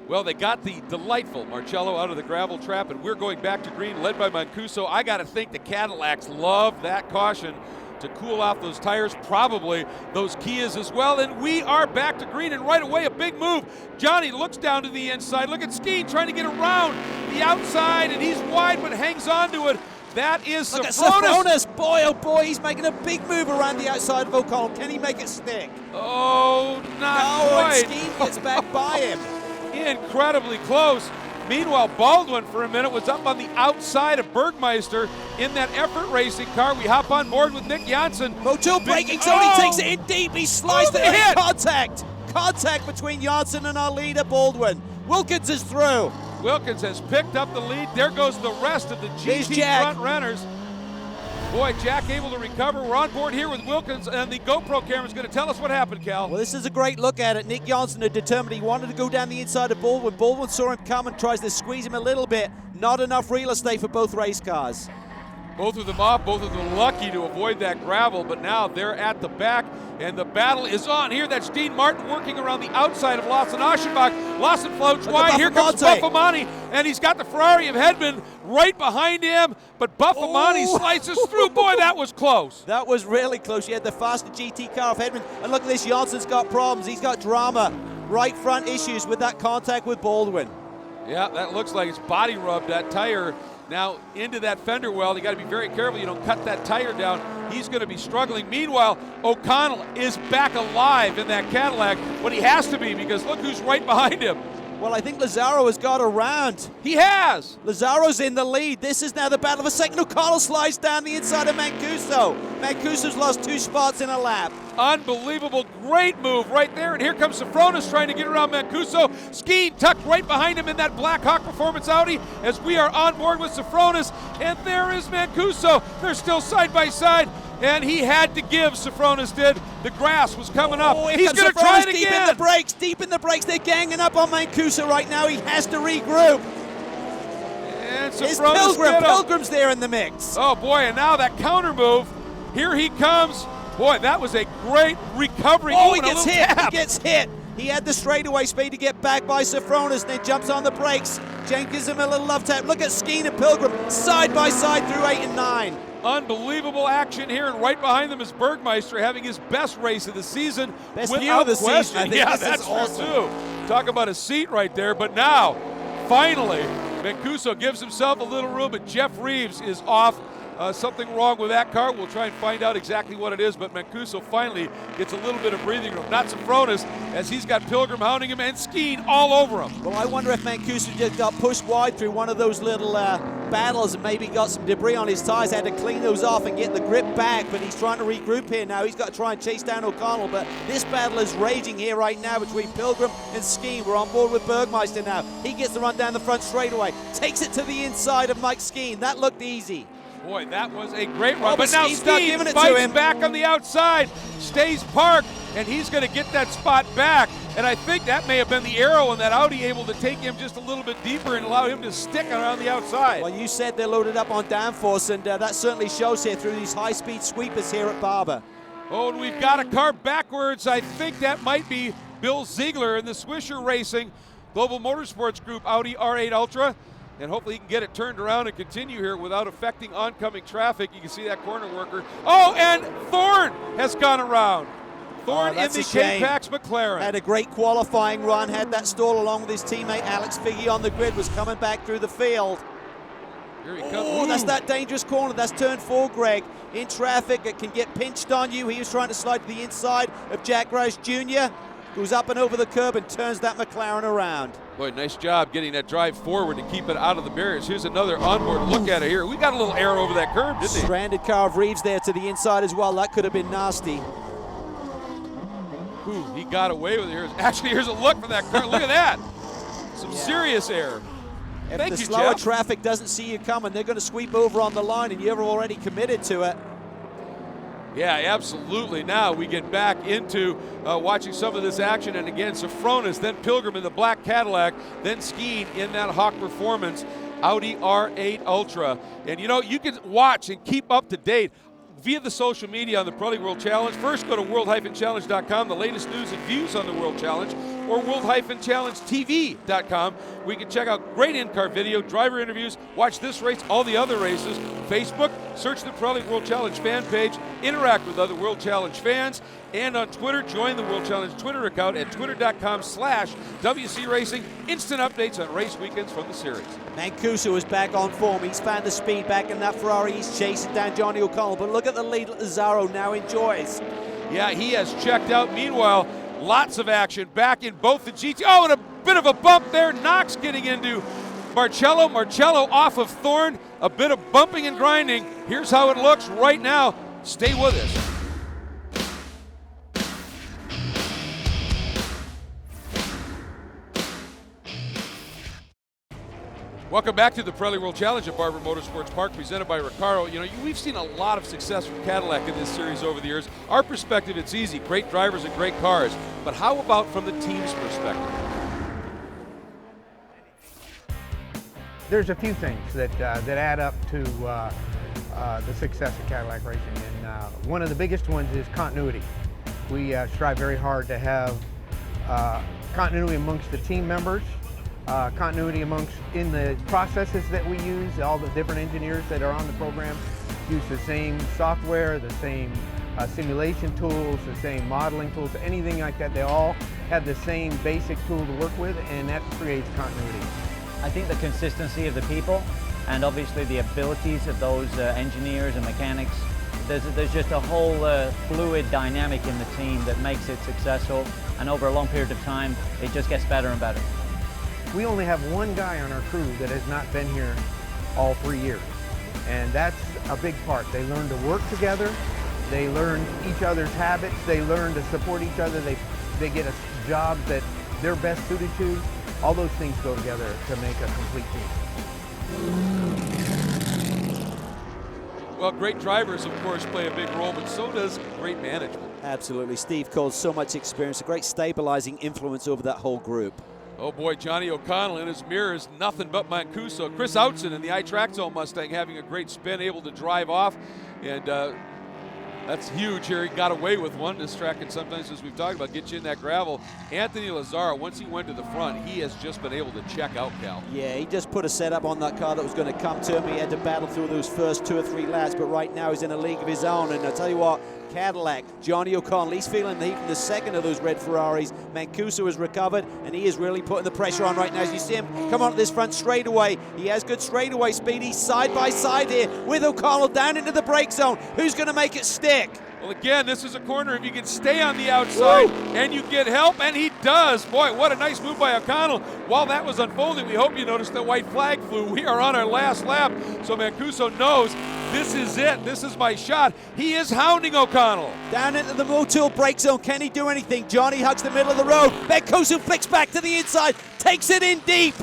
B: Well, they got the delightful Marcello out of the gravel trap, and we're going back to green, led by Mancuso. I got to think the Cadillacs love that caution to cool off those tires, probably those Kias as well. And we are back to green, and right away a big move. Johnny looks down to the inside. Look at Skeen trying to get around the outside, and he's wide but hangs on to it. That is Sofronis.
D: Look at Sofronis. Boy, oh boy, he's making a big move around the outside of O'Connell. Can he make it stick?
B: Oh, not
D: quite.
B: And
D: Skeen gets back by him.
B: Incredibly close. Meanwhile, Baldwin for a minute was up on the outside of Bergmeister in that effort racing car. We hop on board with Nick Janssen.
D: Motul braking zone, he takes it in deep, he slides there. Contact between Janssen and our leader, Baldwin. Wilkins is through.
B: Wilkins has picked up the lead. There goes the rest of the GT front runners. Boy, Jack able to recover. We're on board here with Wilkins, and the GoPro camera is going to tell us what happened, Cal.
D: Well, this is a great look at it. Nick Janssen had determined he wanted to go down the inside of Baldwin. Baldwin saw him come and tries to squeeze him a little bit. Not enough real estate for both race cars.
B: Both of them off, both of them lucky to avoid that gravel, but now they're at the back, and the battle is on here. That's Dean Martin working around the outside of Lawson Aschenbach. Lawson floats wide. Here comes Buffamani, and he's got the Ferrari of Hedman right behind him, but Buffamani slices through. Boy, that was close.
D: That was really close. You had the faster GT car of Hedman, and look at this, Janssen's got problems. He's got drama, right front issues with that contact with Baldwin.
B: Yeah, that looks like it's body rubbed, that tire. Now into that fender well. You got to be very careful you don't cut that tire down. He's going to be struggling. Meanwhile, O'Connell is back alive in that Cadillac, but he has to be because look who's right behind him.
D: Well, I think Lazzaro has got around.
B: He has.
D: Lazzaro's in the lead. This is now the battle of a second. O'Connell slides down the inside of Mancuso. Mancuso's lost 2 spots in a lap.
B: Unbelievable, great move right there. And here comes Sofronis trying to get around Mancuso. Skeen tucked right behind him in that Black Hawk Performance Audi as we are on board with Sofronis. And there is Mancuso. They're still side by side. And he had to give, Sofronis did. The grass was coming up. He's going to try it again.
D: Deep in the brakes. They're ganging up on Mancuso right now. He has to regroup.
B: And Sofronis
D: Pilgrim's there in the mix.
B: Oh, boy, and now that counter move. Here he comes. Boy, that was a great recovery.
D: Oh, he gets hit. He gets hit. He had the straightaway speed to get back by Sofronis, then jumps on the brakes. Jen gives him a little love tap. Look at Skeen and Pilgrim side by side through 8 and 9.
B: Unbelievable action here, and right behind them is Bergmeister having his best race of the season.
D: Best view of the season. I think
B: yeah, that's awesome. True, too. Talk about a seat right there, but now, finally, Mancuso gives himself a little room, but Jeff Reeves is off. Something wrong with that car. We'll try and find out exactly what it is, but Mancuso finally gets a little bit of breathing room. Not Sofronis, as he's got Pilgrim hounding him and Skeen all over him.
D: Well, I wonder if Mancuso just got pushed wide through one of those little battles and maybe got some debris on his tires, had to clean those off and get the grip back, but he's trying to regroup here now. He's got to try and chase down O'Connell, but this battle is raging here right now between Pilgrim and Skeen. We're on board with Bergmeister now. He gets the run down the front straightaway, takes it to the inside of Mike Skeen. That looked easy.
B: Boy, that was a great run.
D: Oh,
B: but now
D: Skeen's not
B: Skeen
D: giving it to
B: fights
D: him.
B: back on the outside, stays parked, and he's going to get that spot back. And I think that may have been the arrow in that Audi, able to take him just a little bit deeper and allow him to stick around the outside.
D: Well, you said they're loaded up on downforce, and that certainly shows here through these high-speed sweepers here at Barber.
B: Oh, and we've got a car backwards. I think that might be Bill Ziegler in the Swisher Racing Global Motorsports Group Audi R8 Ultra. And hopefully he can get it turned around and continue here without affecting oncoming traffic. You can see that corner worker. Oh, and Thorne has gone around. Thorne in the K-Pax McLaren.
D: Had a great qualifying run, had that stall along with his teammate Alex Figge on the grid, was coming back through the field.
B: Here he comes.
D: Oh, that's that dangerous corner. That's turn 4, Greg. In traffic, it can get pinched on you. He was trying to slide to the inside of Jack Roush Jr., goes up and over the curb and turns that McLaren around.
B: Boy, nice job getting that drive forward to keep it out of the barriers. Here's another onboard look at it here. We got a little arrow over that curb, didn't he?
D: Stranded car of Reeves there to the inside as well. That could have been nasty.
B: Ooh, he got away with it here. Actually, here's a look from that car. Look at that. Some serious error.
D: If
B: Thank
D: the
B: you,
D: slower
B: Jeff.
D: traffic doesn't see you coming, they're going to sweep over on the line, and you're already committed to it.
B: Yeah, absolutely. Now we get back into watching some of this action. And again, Safronis, then Pilgrim in the black Cadillac, then Skeen in that Hawk Performance Audi R8 Ultra. And you know, you can watch and keep up to date via the social media on the Pirelli World Challenge. First, go to world-challenge.com, the latest news and views on the World Challenge, or world-challengetv.com. We can check out great in-car video, driver interviews, watch this race, all the other races. Facebook, search the Pirelli World Challenge fan page, interact with other World Challenge fans, and on Twitter, join the World Challenge Twitter account at twitter.com/WC Racing. Instant updates on race weekends from the series.
D: Mancuso is back on form. He's found the speed back in that Ferrari. He's chasing down Johnny O'Connell. But look at the lead that Lazaro now enjoys.
B: Yeah, he has checked out. Meanwhile, lots of action back in both the GT. Oh, and a bit of a bump there. Knox getting into Marcello. Marcello off of Thorne. A bit of bumping and grinding. Here's how it looks right now. Stay with us. Welcome back to the Pirelli World Challenge at Barber Motorsports Park, presented by Recaro. You know, we've seen a lot of success from Cadillac in this series over the years. Our perspective, it's easy. Great drivers and great cars. But how about from the team's perspective?
L: There's a few things that add up to the success of Cadillac Racing, and one of the biggest ones is continuity. We strive very hard to have continuity amongst the team members, continuity in the processes that we use. All the different engineers that are on the program use the same software, the same simulation tools, the same modeling tools, anything like that. They all have the same basic tool to work with, and that creates continuity.
E: I think the consistency of the people, and obviously the abilities of those engineers and mechanics, there's just a whole fluid dynamic in the team that makes it successful, and over a long period of time it just gets better and better.
L: We only have one guy on our crew that has not been here all 3 years, and that's a big part. They learn to work together, they learn each other's habits, they learn to support each other, they get a job that they're best suited to. All those things go together to make a complete team.
B: Well, great drivers, of course, play a big role, but so does great management.
D: Absolutely. Steve Cole's so much experience, a great stabilizing influence over that whole group.
B: Oh boy, Johnny O'Connell in his mirror is nothing but Mancuso. Chris Outzen in the iTraxo Mustang having a great spin, able to drive off, and that's huge here. He got away with one. This track can sometimes, as we've talked about, get you in that gravel. Anthony Lazaro, once he went to the front, he has just been able to check out, Cal.
D: Yeah, he just put a setup on that car that was going to come to him. He had to battle through those first 2 or 3 laps, but right now he's in a league of his own. And I'll tell you what, Cadillac, Johnny O'Connell, he's feeling the heat from the second of those red Ferraris. Mancuso has recovered, and he is really putting the pressure on right now. As you see him come on this front straightaway, he has good straightaway speed. He's side by side here with O'Connell down into the brake zone. Who's going to make it stick?
B: Well, again, this is a corner if you can stay on the outside and you get help, and he does. Boy, what a nice move by O'Connell. While that was unfolding, we hope you noticed the white flag flew. We are on our last lap, so Mancuso knows this is it. This is my shot. He is hounding O'Connell.
D: Down into the Motul brake zone. Can he do anything? Johnny hugs the middle of the road. Mancuso flicks back to the inside, takes it in deep.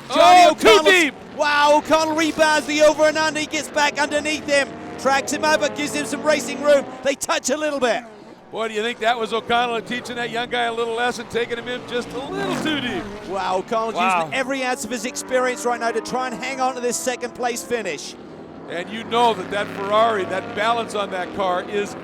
D: Johnny O'Connell.
B: Too deep.
D: Wow, O'Connell rebounds the over and under. He gets back underneath him. Tracks him out, but gives him some racing room. They touch a little bit.
B: Boy, do you think that was O'Connell teaching that young guy a little lesson, taking him in just a little too deep?
D: Wow, O'Connell's using every ounce of his experience right now to try and hang on to this second place finish.
B: And you know that Ferrari, that balance on that car is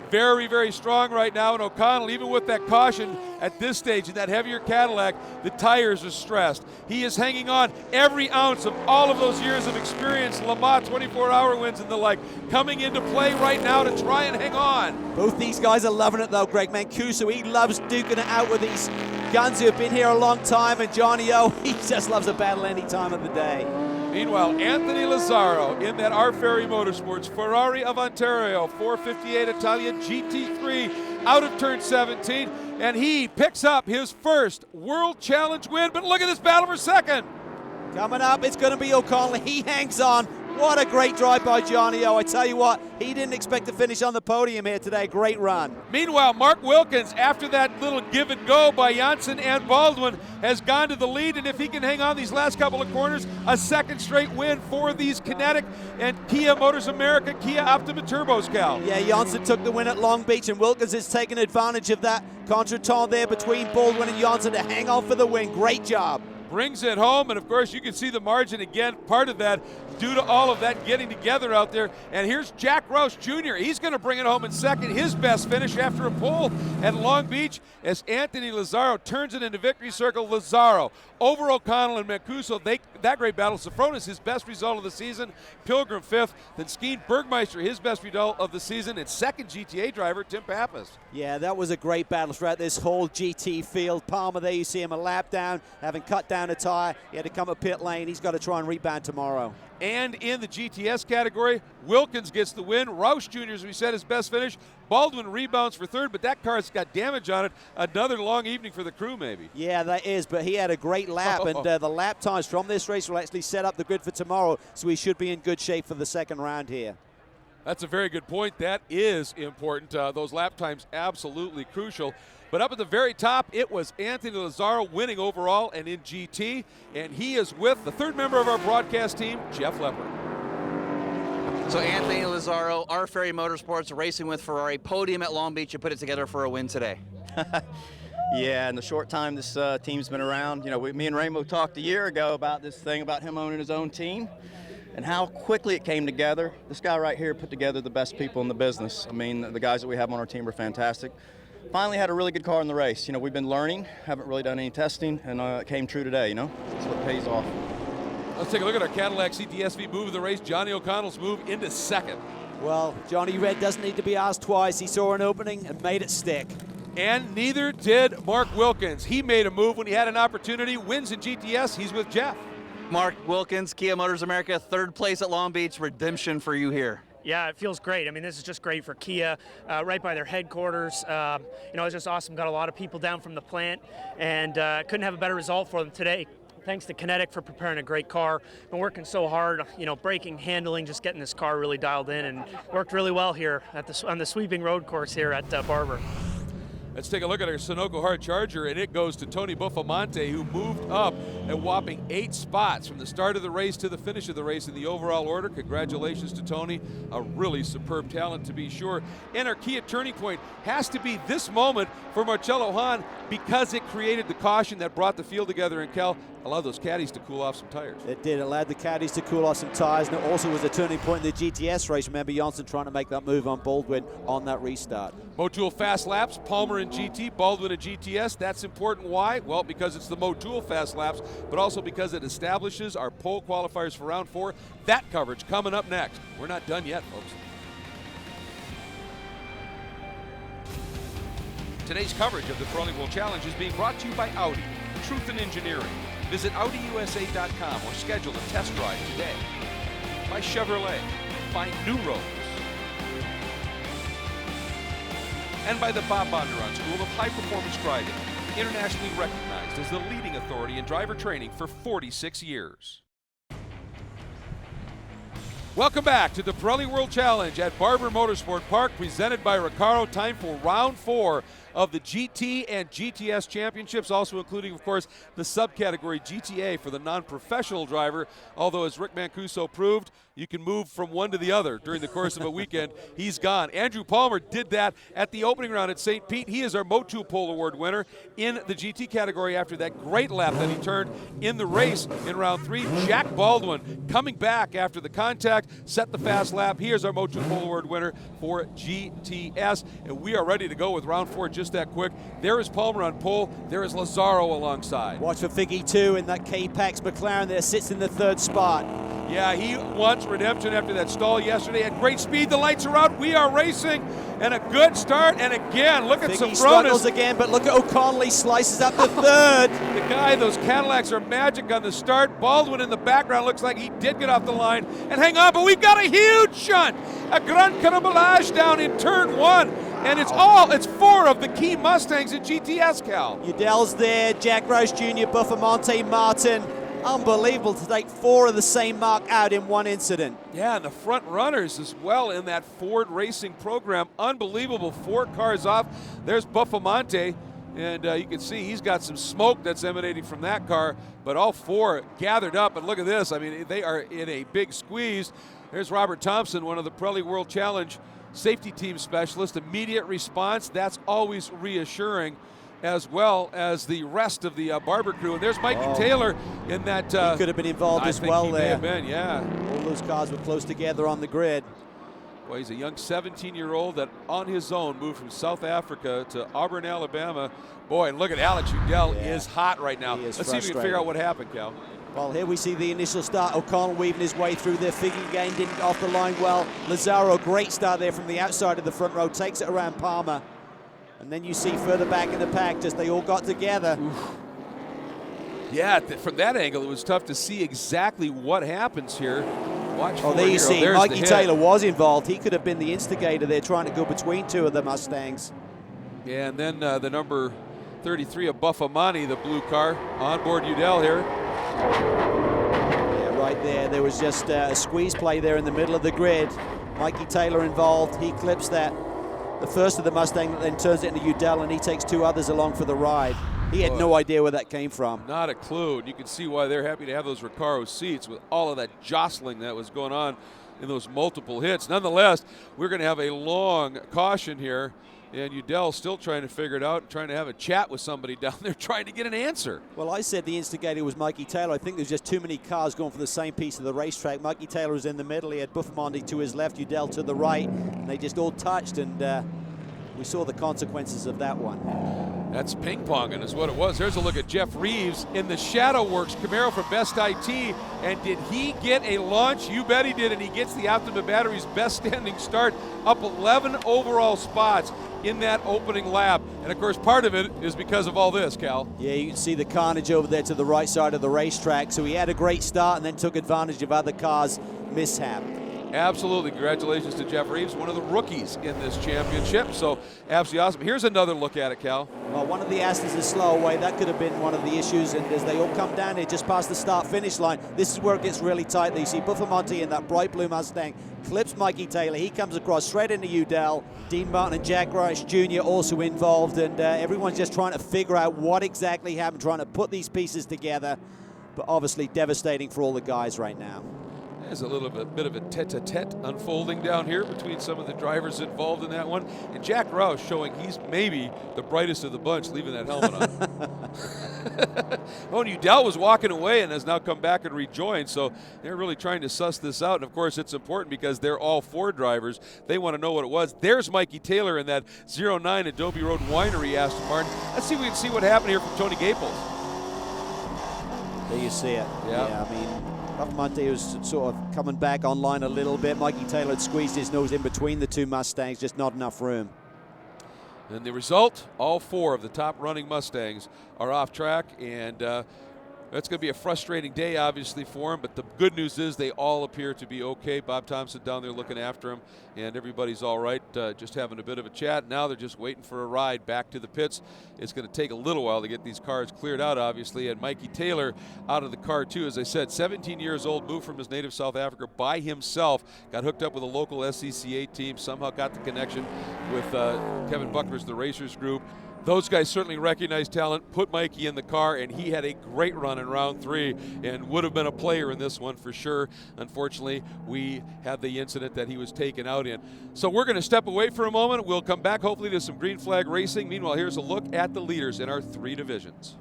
B: very, very strong right now. And O'Connell, even with that caution at this stage in that heavier Cadillac, the tires are stressed. He is hanging on every ounce of all of those years of experience, Le Mans 24-hour wins and the like, coming into play right now to try and hang on.
D: Both these guys are loving it though, Greg. Mancuso, he loves duking it out with these guns who have been here a long time, and Johnny O, he just loves a battle any time of the day.
B: Meanwhile, Anthony Lazzaro in that Pirelli Motorsports Ferrari of Ontario 458 Italia GT3 out of turn 17, and he picks up his first World Challenge win. But look at this battle for second.
D: Coming up, it's going to be O'Connell. He hangs on. What a great drive by Johnny O. I tell you what, he didn't expect to finish on the podium here today. Great run.
B: Meanwhile, Mark Wilkins, after that little give and go by Janssen and Baldwin, has gone to the lead, and if he can hang on these last couple of corners, a second straight win for these Kinetic and Kia Motors America Kia Optima Turbos, Cal.
D: Yeah, Janssen took the win at Long Beach, and Wilkins has taken advantage of that contretemps there between Baldwin and Janssen to hang on for the win. Great job.
B: Brings it home, and of course you can see the margin again, part of that due to all of that getting together out there. And here's Jack Roush Jr. He's going to bring it home in second, his best finish after a pole at Long Beach as Anthony Lazzaro turns it into victory circle. Lazzaro over O'Connell and Mancuso, that great battle. Sofronis, his best result of the season. Pilgrim fifth, then Skeen Bergmeister, his best result of the season, and second GTA driver Tim Pappas.
D: Yeah, that was a great battle throughout this whole GT field. Palmer there, you see him a lap down, having cut down a tire. He had to come up pit lane. He's got to try and rebound tomorrow.
B: And in the GTS category, Wilkins gets the win. Roush Jr., as we said, his best finish. Baldwin rebounds for third, but that car's got damage on it. Another long evening for the crew, maybe.
D: Yeah, that is, but he had a great lap, and the lap times from this race will actually set up the grid for tomorrow, so he should be in good shape for the second round here.
B: That's a very good point. That is important. Those lap times absolutely crucial. But up at the very top, it was Anthony Lazzaro winning overall and in GT, and he is with the third member of our broadcast team, Jeff Lepper.
M: So Anthony Lazzaro, Pirelli Motorsports, racing with Ferrari, podium at Long Beach. You put it together for a win today.
N: Yeah, in the short time this team's been around, you know, me and Rainbow talked a year ago about this thing about him owning his own team and how quickly it came together. This guy right here put together the best people in the business. I mean, the guys that we have on our team are fantastic. Finally had a really good car in the race. You know, we've been learning, haven't really done any testing, and it came true today, you know. That's what pays off.
B: Let's take a look at our Cadillac CTSV move of the race, Johnny O'Connell's move into second.
D: Well, Johnny Red doesn't need to be asked twice. He saw an opening and made it stick.
B: And neither did Mark Wilkins. He made a move when he had an opportunity, wins in GTS. He's with Jeff.
M: Mark Wilkins, Kia Motors America, third place at Long Beach. Redemption for you here.
O: Yeah, it feels great. I mean, this is just great for Kia, right by their headquarters. You know, it's just awesome. Got a lot of people down from the plant, and couldn't have a better result for them today. Thanks to Kinetic for preparing a great car. Been working so hard, you know, braking, handling, just getting this car really dialed in, and worked really well here at on the sweeping road course here at Barber.
B: Let's take a look at our Sunoco Hard Charger, and it goes to Tony Buffamonte, who moved up a whopping 8 spots from the start of the race to the finish of the race in the overall order. Congratulations to Tony, a really superb talent to be sure. And our Kia turning point has to be this moment for Marcello Hahn because it created the caution that brought the field together, and Cal allowed those caddies to cool off some tires.
D: It did, allowed the caddies to cool off some tires, and it also was a turning point in the GTS race. Remember Janssen trying to make that move on Baldwin on that restart.
B: Motul fast laps, Palmer in GT, Baldwin in GTS. That's important. Why? Well, because it's the Motul fast laps, but also because it establishes our pole qualifiers for round 4. That coverage coming up next. We're not done yet, folks. Today's coverage of the Pirelli World Challenge is being brought to you by Audi, Truth in Engineering. Visit AudiUSA.com or schedule a test drive today. By Chevrolet, find new roads. And by the Bob Bondurant School of High Performance Driving, internationally recognized as the leading authority in driver training for 46 years. Welcome back to the Pirelli World Challenge at Barber Motorsports Park, presented by Recaro. Time for round 4 of the GT and GTS championships, also including, of course, the subcategory GTA for the non-professional driver. Although, as Rick Mancuso proved, you can move from one to the other during the course of a weekend. He's gone. Andrew Palmer did that at the opening round at St. Pete. He is our Motu Pole Award winner in the GT category after that great lap that he turned in the race in round 3. Jack Baldwin coming back after the contact, set the fast lap. He is our Motu Pole Award winner for GTS, and we are ready to go with round 4 just that quick. There is Palmer on pole. There is Lazzaro alongside.
D: Watch for Figgy 2 in that K-Pax McLaren there, sits in the 3rd spot.
B: Yeah, he wants redemption after that stall yesterday. At great speed, the lights are out. We are racing, and a good start. And again, look at
D: Figgy struggles again, but look at O'Connell. He slices up the 3rd.
B: The guy, those Cadillacs are magic on the start. Baldwin in the background looks like he did get off the line and hang on, but we've got a huge shunt. A Grand Carambolage down in turn 1. And it's 4 of the key Mustangs in GTS, Cal.
D: Udell's there, Jack Roush Jr., Buffamonte, Martin. Unbelievable to take 4 of the same mark out in one incident.
B: Yeah, and the front runners as well in that Ford racing program. Unbelievable, 4 cars off. There's Buffamonte, and you can see he's got some smoke that's emanating from that car, but all 4 gathered up, and look at this. I mean, they are in a big squeeze. There's Robert Thompson, one of the Pirelli World Challenge safety team specialist. Immediate response, that's always reassuring, as well as the rest of the Barber crew. And there's Mikey Taylor in that.
D: He could have been involved as well there.
B: I think he may have been, yeah.
D: All those cars were close together on the grid.
B: Well, he's a young 17-year-old that on his own moved from South Africa to Auburn, Alabama. Boy, and look at Alex Udell is hot right now. Let's see if we can figure out what happened, Cal.
D: Well, here we see the initial start. O'Connell weaving his way through there. Figgy again didn't get off the line well. Lazzaro, great start there from the outside of the front row, takes it around Palmer. And then you see further back in the pack, just they all got together.
B: Oof. Yeah, from that angle, it was tough to see exactly what happens here. Watch for
D: there you
B: here.
D: see, Mikey Taylor was involved. He could have been the instigator there, trying to go between 2 of the Mustangs.
B: Yeah, and then the number 33 of Buffamonte, the blue car, on board Udell here.
D: Yeah, right there. There was just a squeeze play there in the middle of the grid. Mikey Taylor involved. He clips that. The first of the Mustang that then turns it into Udell, and he takes 2 others along for the ride. He had no idea where that came from.
B: Not a clue. And you can see why they're happy to have those Recaro seats with all of that jostling that was going on in those multiple hits. Nonetheless, we're going to have a long caution here. And Udell still trying to figure it out, trying to have a chat with somebody down there, trying to get an answer.
D: Well, I said the instigator was Mikey Taylor. I think there's just too many cars going for the same piece of the racetrack. Mikey Taylor was in the middle. He had Buffamonte to his left, Udell to the right. And they just all touched, and we saw the consequences of that one.
B: That's ping-ponging is what it was. There's a look at Jeff Reeves in the Shadow Works Camaro from Best IT. And did he get a launch? You bet he did, and he gets the Optima Batteries best standing start, up 11 overall spots in that opening lap. And of course, part of it is because of all this, Cal.
D: Yeah, you can see the carnage over there to the right side of the racetrack. So he had a great start and then took advantage of other cars' mishap.
B: Absolutely. Congratulations to Jeff Reeves, one of the rookies in this championship. So absolutely awesome. Here's another look at it, Cal.
D: Well, one of the Astons is slow away. That could have been one of the issues. And as they all come down here just past the start-finish line, this is where it gets really tight. You see Buffamonte in that bright blue Mustang clips Mikey Taylor. He comes across straight into Udell. Dean Martin and Jack Roush Jr. also involved. And everyone's just trying to figure out what exactly happened, trying to put these pieces together. But obviously devastating for all the guys right now.
B: There's a little bit of a tete-a-tete unfolding down here between some of the drivers involved in that one. And Jack Roush showing he's maybe the brightest of the bunch, leaving that helmet on. Oh, and Udell was walking away and has now come back and rejoined. So they're really trying to suss this out. And, of course, it's important because they're all Ford drivers. They want to know what it was. There's Mikey Taylor in that 09 Adobe Road Winery Aston Martin. Let's see if we can see what happened here from Tony Gaples.
D: There you see it. Yeah, I mean, Buffamonte was sort of coming back online a little bit. Mikey Taylor had squeezed his nose in between the 2 Mustangs, just not enough room.
B: And the result, all 4 of the top running Mustangs are off track, and that's going to be a frustrating day, obviously, for them. But the good news is they all appear to be okay. Bob Thompson down there looking after them, and everybody's all right, just having a bit of a chat. Now they're just waiting for a ride back to the pits. It's going to take a little while to get these cars cleared out, obviously. And Mikey Taylor out of the car, too. As I said, 17 years old, moved from his native South Africa by himself, got hooked up with a local SCCA team, somehow got the connection with Kevin Buckner's The Racers Group. Those guys certainly recognize talent, put Mikey in the car, and he had a great run in round 3 and would have been a player in this one for sure. Unfortunately, we had the incident that he was taken out in. So we're going to step away for a moment. We'll come back hopefully to some green flag racing. Meanwhile, here's a look at the leaders in our 3 divisions.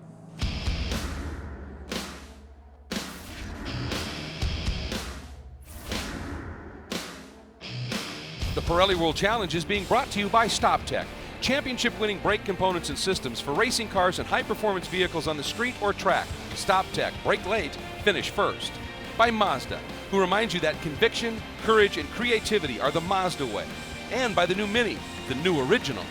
B: The Pirelli World Challenge is being brought to you by StopTech. Championship-winning brake components and systems for racing cars and high-performance vehicles on the street or track. StopTech, brake late, finish first. By Mazda, who reminds you that conviction, courage, and creativity are the Mazda way. And by the new Mini, the new original.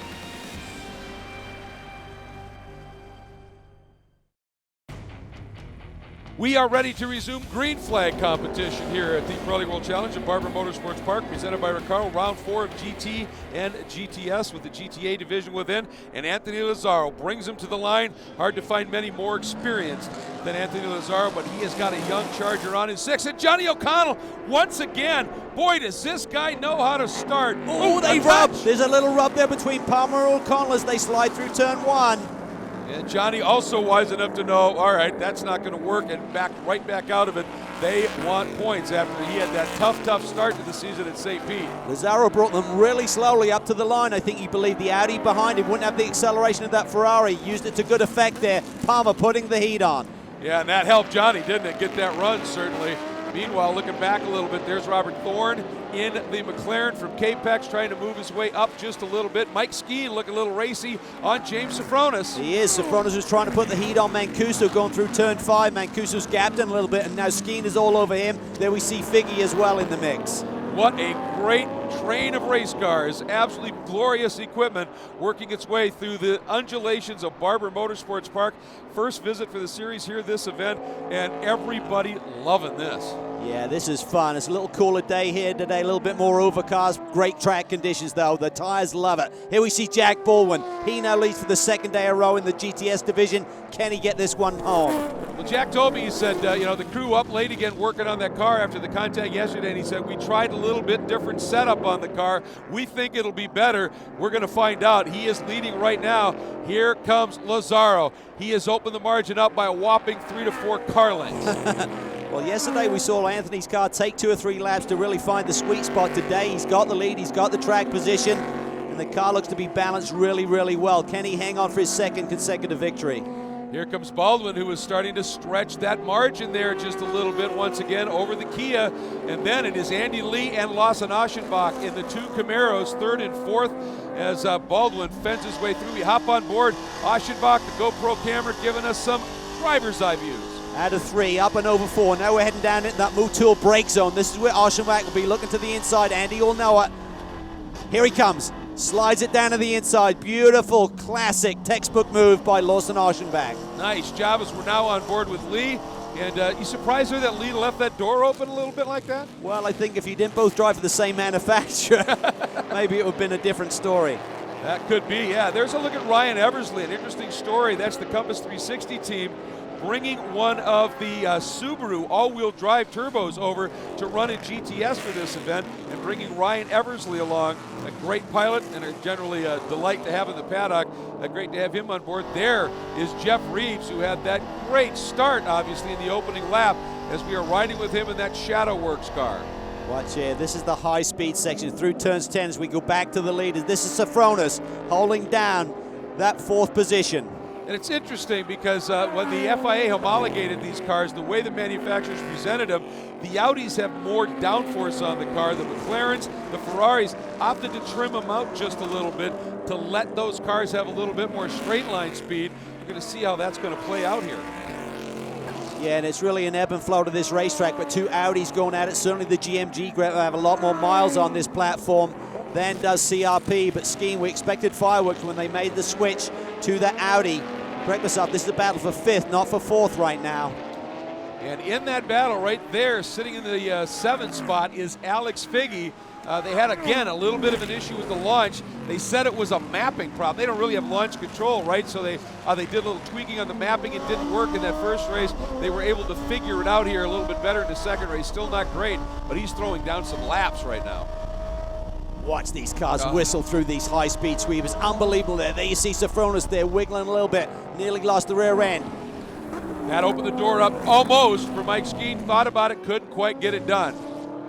B: We are ready to resume green flag competition here at the Pirelli World Challenge at Barber Motorsports Park, presented by Ricardo. Round 4 of GT and GTS with the GTA division within, and Anthony Lazzaro brings him to the line. Hard to find many more experienced than Anthony Lazzaro, but he has got a young Charger on his 6. And Johnny O'Connell, once again, boy, does this guy know how to start.
D: Oh, they rub. There's a little rub there between Palmer and O'Connell as they slide through turn 1.
B: And Johnny also wise enough to know, all right, that's not going to work, and right back out of it. They want points after he had that tough start to the season at St. Pete.
D: Lazzaro brought them really slowly up to the line. I think he believed the Audi behind him wouldn't have the acceleration of that Ferrari. Used it to good effect there. Palmer putting the heat on.
B: Yeah, and that helped Johnny, didn't it? Get that run, certainly. Meanwhile, looking back a little bit, there's Robert Thorne in the McLaren from Capex, trying to move his way up just a little bit. Mike Skeen looking a little racy on James Sofronis.
D: He is. Sofronis was trying to put the heat on Mancuso going through turn 5. Mancuso's gapped in a little bit, and now Skeen is all over him. There we see Figgy as well in the mix.
B: What a great train of race cars, absolutely glorious equipment working its way through the undulations of Barber Motorsports Park. First visit for the series here, this event, and everybody loving this.
D: Yeah, this is fun. It's a little cooler day here today, a little bit more overcast. Great track conditions, though. The tires love it. Here we see Jack Baldwin. He now leads for the 2nd day in a row in the GTS division. Can he get this one home?
B: Well, Jack told me, he said, the crew up late again working on that car after the contact yesterday, and he said, we tried a little bit different setup on the car. We think it'll be better. We're going to find out. He is leading right now. Here comes Lazzaro. He has opened the margin up by a whopping 3 to 4 car lengths.
D: Well, yesterday we saw Anthony's car take 2 or 3 laps to really find the sweet spot. Today he's got the lead, he's got the track position, and the car looks to be balanced really, really well. Can he hang on for his 2nd consecutive victory?
B: Here comes Baldwin, who is starting to stretch that margin there just a little bit once again over the Kia. And then it is Andy Lee and Lawson Aschenbach in the 2 Camaros, 3rd and 4th, as Baldwin fends his way through. We hop on board. Aschenbach, the GoPro camera, giving us some driver's eye views.
D: Out of 3, up and over 4. Now we're heading down into that Motul brake zone. This is where Aschenbach will be looking to the inside. Andy will know it. Here he comes. Slides it down to the inside. Beautiful, classic, textbook move by Lawson Aschenbach.
B: Nice job as we're now on board with Lee. And you surprised her that Lee left that door open a little bit like that?
D: Well, I think if you didn't both drive for the same manufacturer, maybe it would have been a different story.
B: That could be, yeah. There's a look at Ryan Eversley, an interesting story. That's the Compass 360 team, bringing one of the Subaru all-wheel drive turbos over to run in GTS for this event, and bringing Ryan Eversley along, a great pilot and generally a delight to have in the paddock. Great to have him on board. There is Jeff Reeves, who had that great start, obviously, in the opening lap, as we are riding with him in that Shadow Works car.
D: Watch here, this is the high-speed section through turns 10 as we go back to the leaders. This is Sofronis holding down that 4th position.
B: And it's interesting because when the FIA homologated these cars, the way the manufacturers presented them, the Audis have more downforce on the car. The McLarens, the Ferraris opted to trim them out just a little bit to let those cars have a little bit more straight line speed. We're going to see how that's going to play out here.
D: Yeah, and it's really an ebb and flow to this racetrack, but 2 Audis going at it. Certainly the GMG have a lot more miles on this platform. then does CRP, but Skeen, we expected fireworks when they made the switch to the Audi. Correct myself, this is a battle for 5th, not for 4th right now.
B: And in that battle right there, sitting in the 7th spot, is Alex Figge. They had, again, a little bit of an issue with the launch. They said it was a mapping problem. They don't really have launch control, right? So they did a little tweaking on the mapping. It didn't work in that first race. They were able to figure it out here a little bit better in the second race. Still not great, but he's throwing down some laps right now.
D: Watch these cars whistle through these high-speed sweepers. Unbelievable there. There you see Sofronis there wiggling a little bit. Nearly lost the rear end.
B: That opened the door up almost for Mike Skeen. Thought about it, couldn't quite get it done.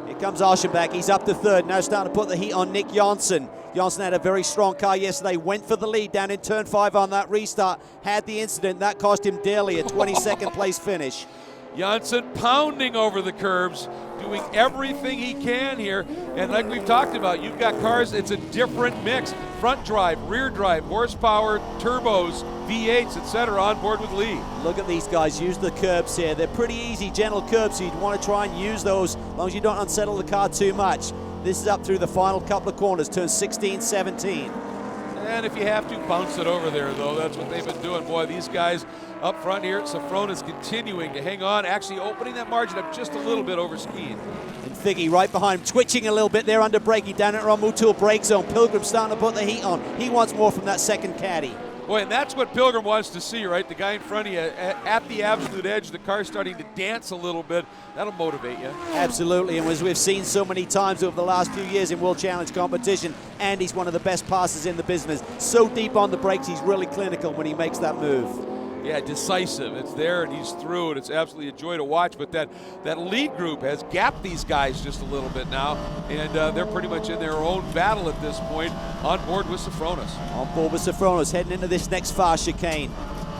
D: Here comes Aschenbach. He's up to 3rd. Now starting to put the heat on Nick Janssen. Janssen had a very strong car yesterday. Went for the lead down in turn 5 on that restart. Had the incident. That cost him dearly, a 22nd place finish.
B: Janssen pounding over the curbs, doing everything he can here. And like we've talked about, you've got cars, it's a different mix. Front drive, rear drive, horsepower, turbos, V8s, etc. on board with Lee.
D: Look at these guys use the curbs here. They're pretty easy, gentle curbs, so you'd want to try and use those as long as you don't unsettle the car too much. This is up through the final couple of corners, turns 16, 17.
B: And if you have to, bounce it over there, though. That's what they've been doing. Boy, these guys up front here, Sofronis continuing to hang on, actually opening that margin up just a little bit over Skeen.
D: And Figge right behind him, twitching a little bit there under braking down at Ramutul brake zone. Pilgrim starting to put the heat on. He wants more from that second caddy.
B: Boy, and that's what Pilgrim wants to see, right? The guy in front of you at the absolute edge, the car starting to dance a little bit. That'll motivate you.
D: Absolutely, and as we've seen so many times over the last few years in World Challenge competition, Andy's one of the best passers in the business. So deep on the brakes, he's really clinical when he makes that move.
B: Yeah, decisive. It's there and he's through, and it's absolutely a joy to watch. But that lead group has gapped these guys just a little bit now, and they're pretty much in their own battle at this point, on board with Sofronis.
D: On board with Sofronis, heading into this next fast chicane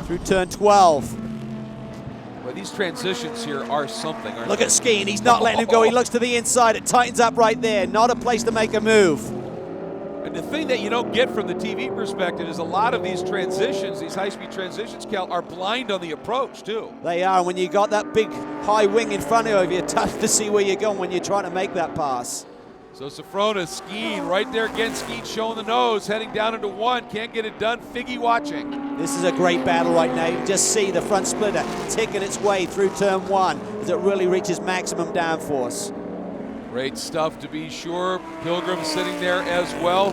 D: through turn 12.
B: Well, these transitions here are something, aren't
D: Look
B: they?
D: at Skeen, he's not letting him go. He looks to the inside, it tightens up right there. Not a place to make a move.
B: And the thing that you don't get from the TV perspective is a lot of these transitions, these high-speed transitions, Cal, are blind on the approach, too.
D: They are, and when you got that big high wing in front of you, tough to see where you're going when you're trying to make that pass.
B: So Sofronis, Skeen, right there again, Skeen showing the nose, heading down into 1, can't get it done, Figge watching.
D: This is a great battle right now. You can just see the front splitter ticking its way through turn 1 as it really reaches maximum downforce.
B: Great stuff to be sure. Pilgrim sitting there as well.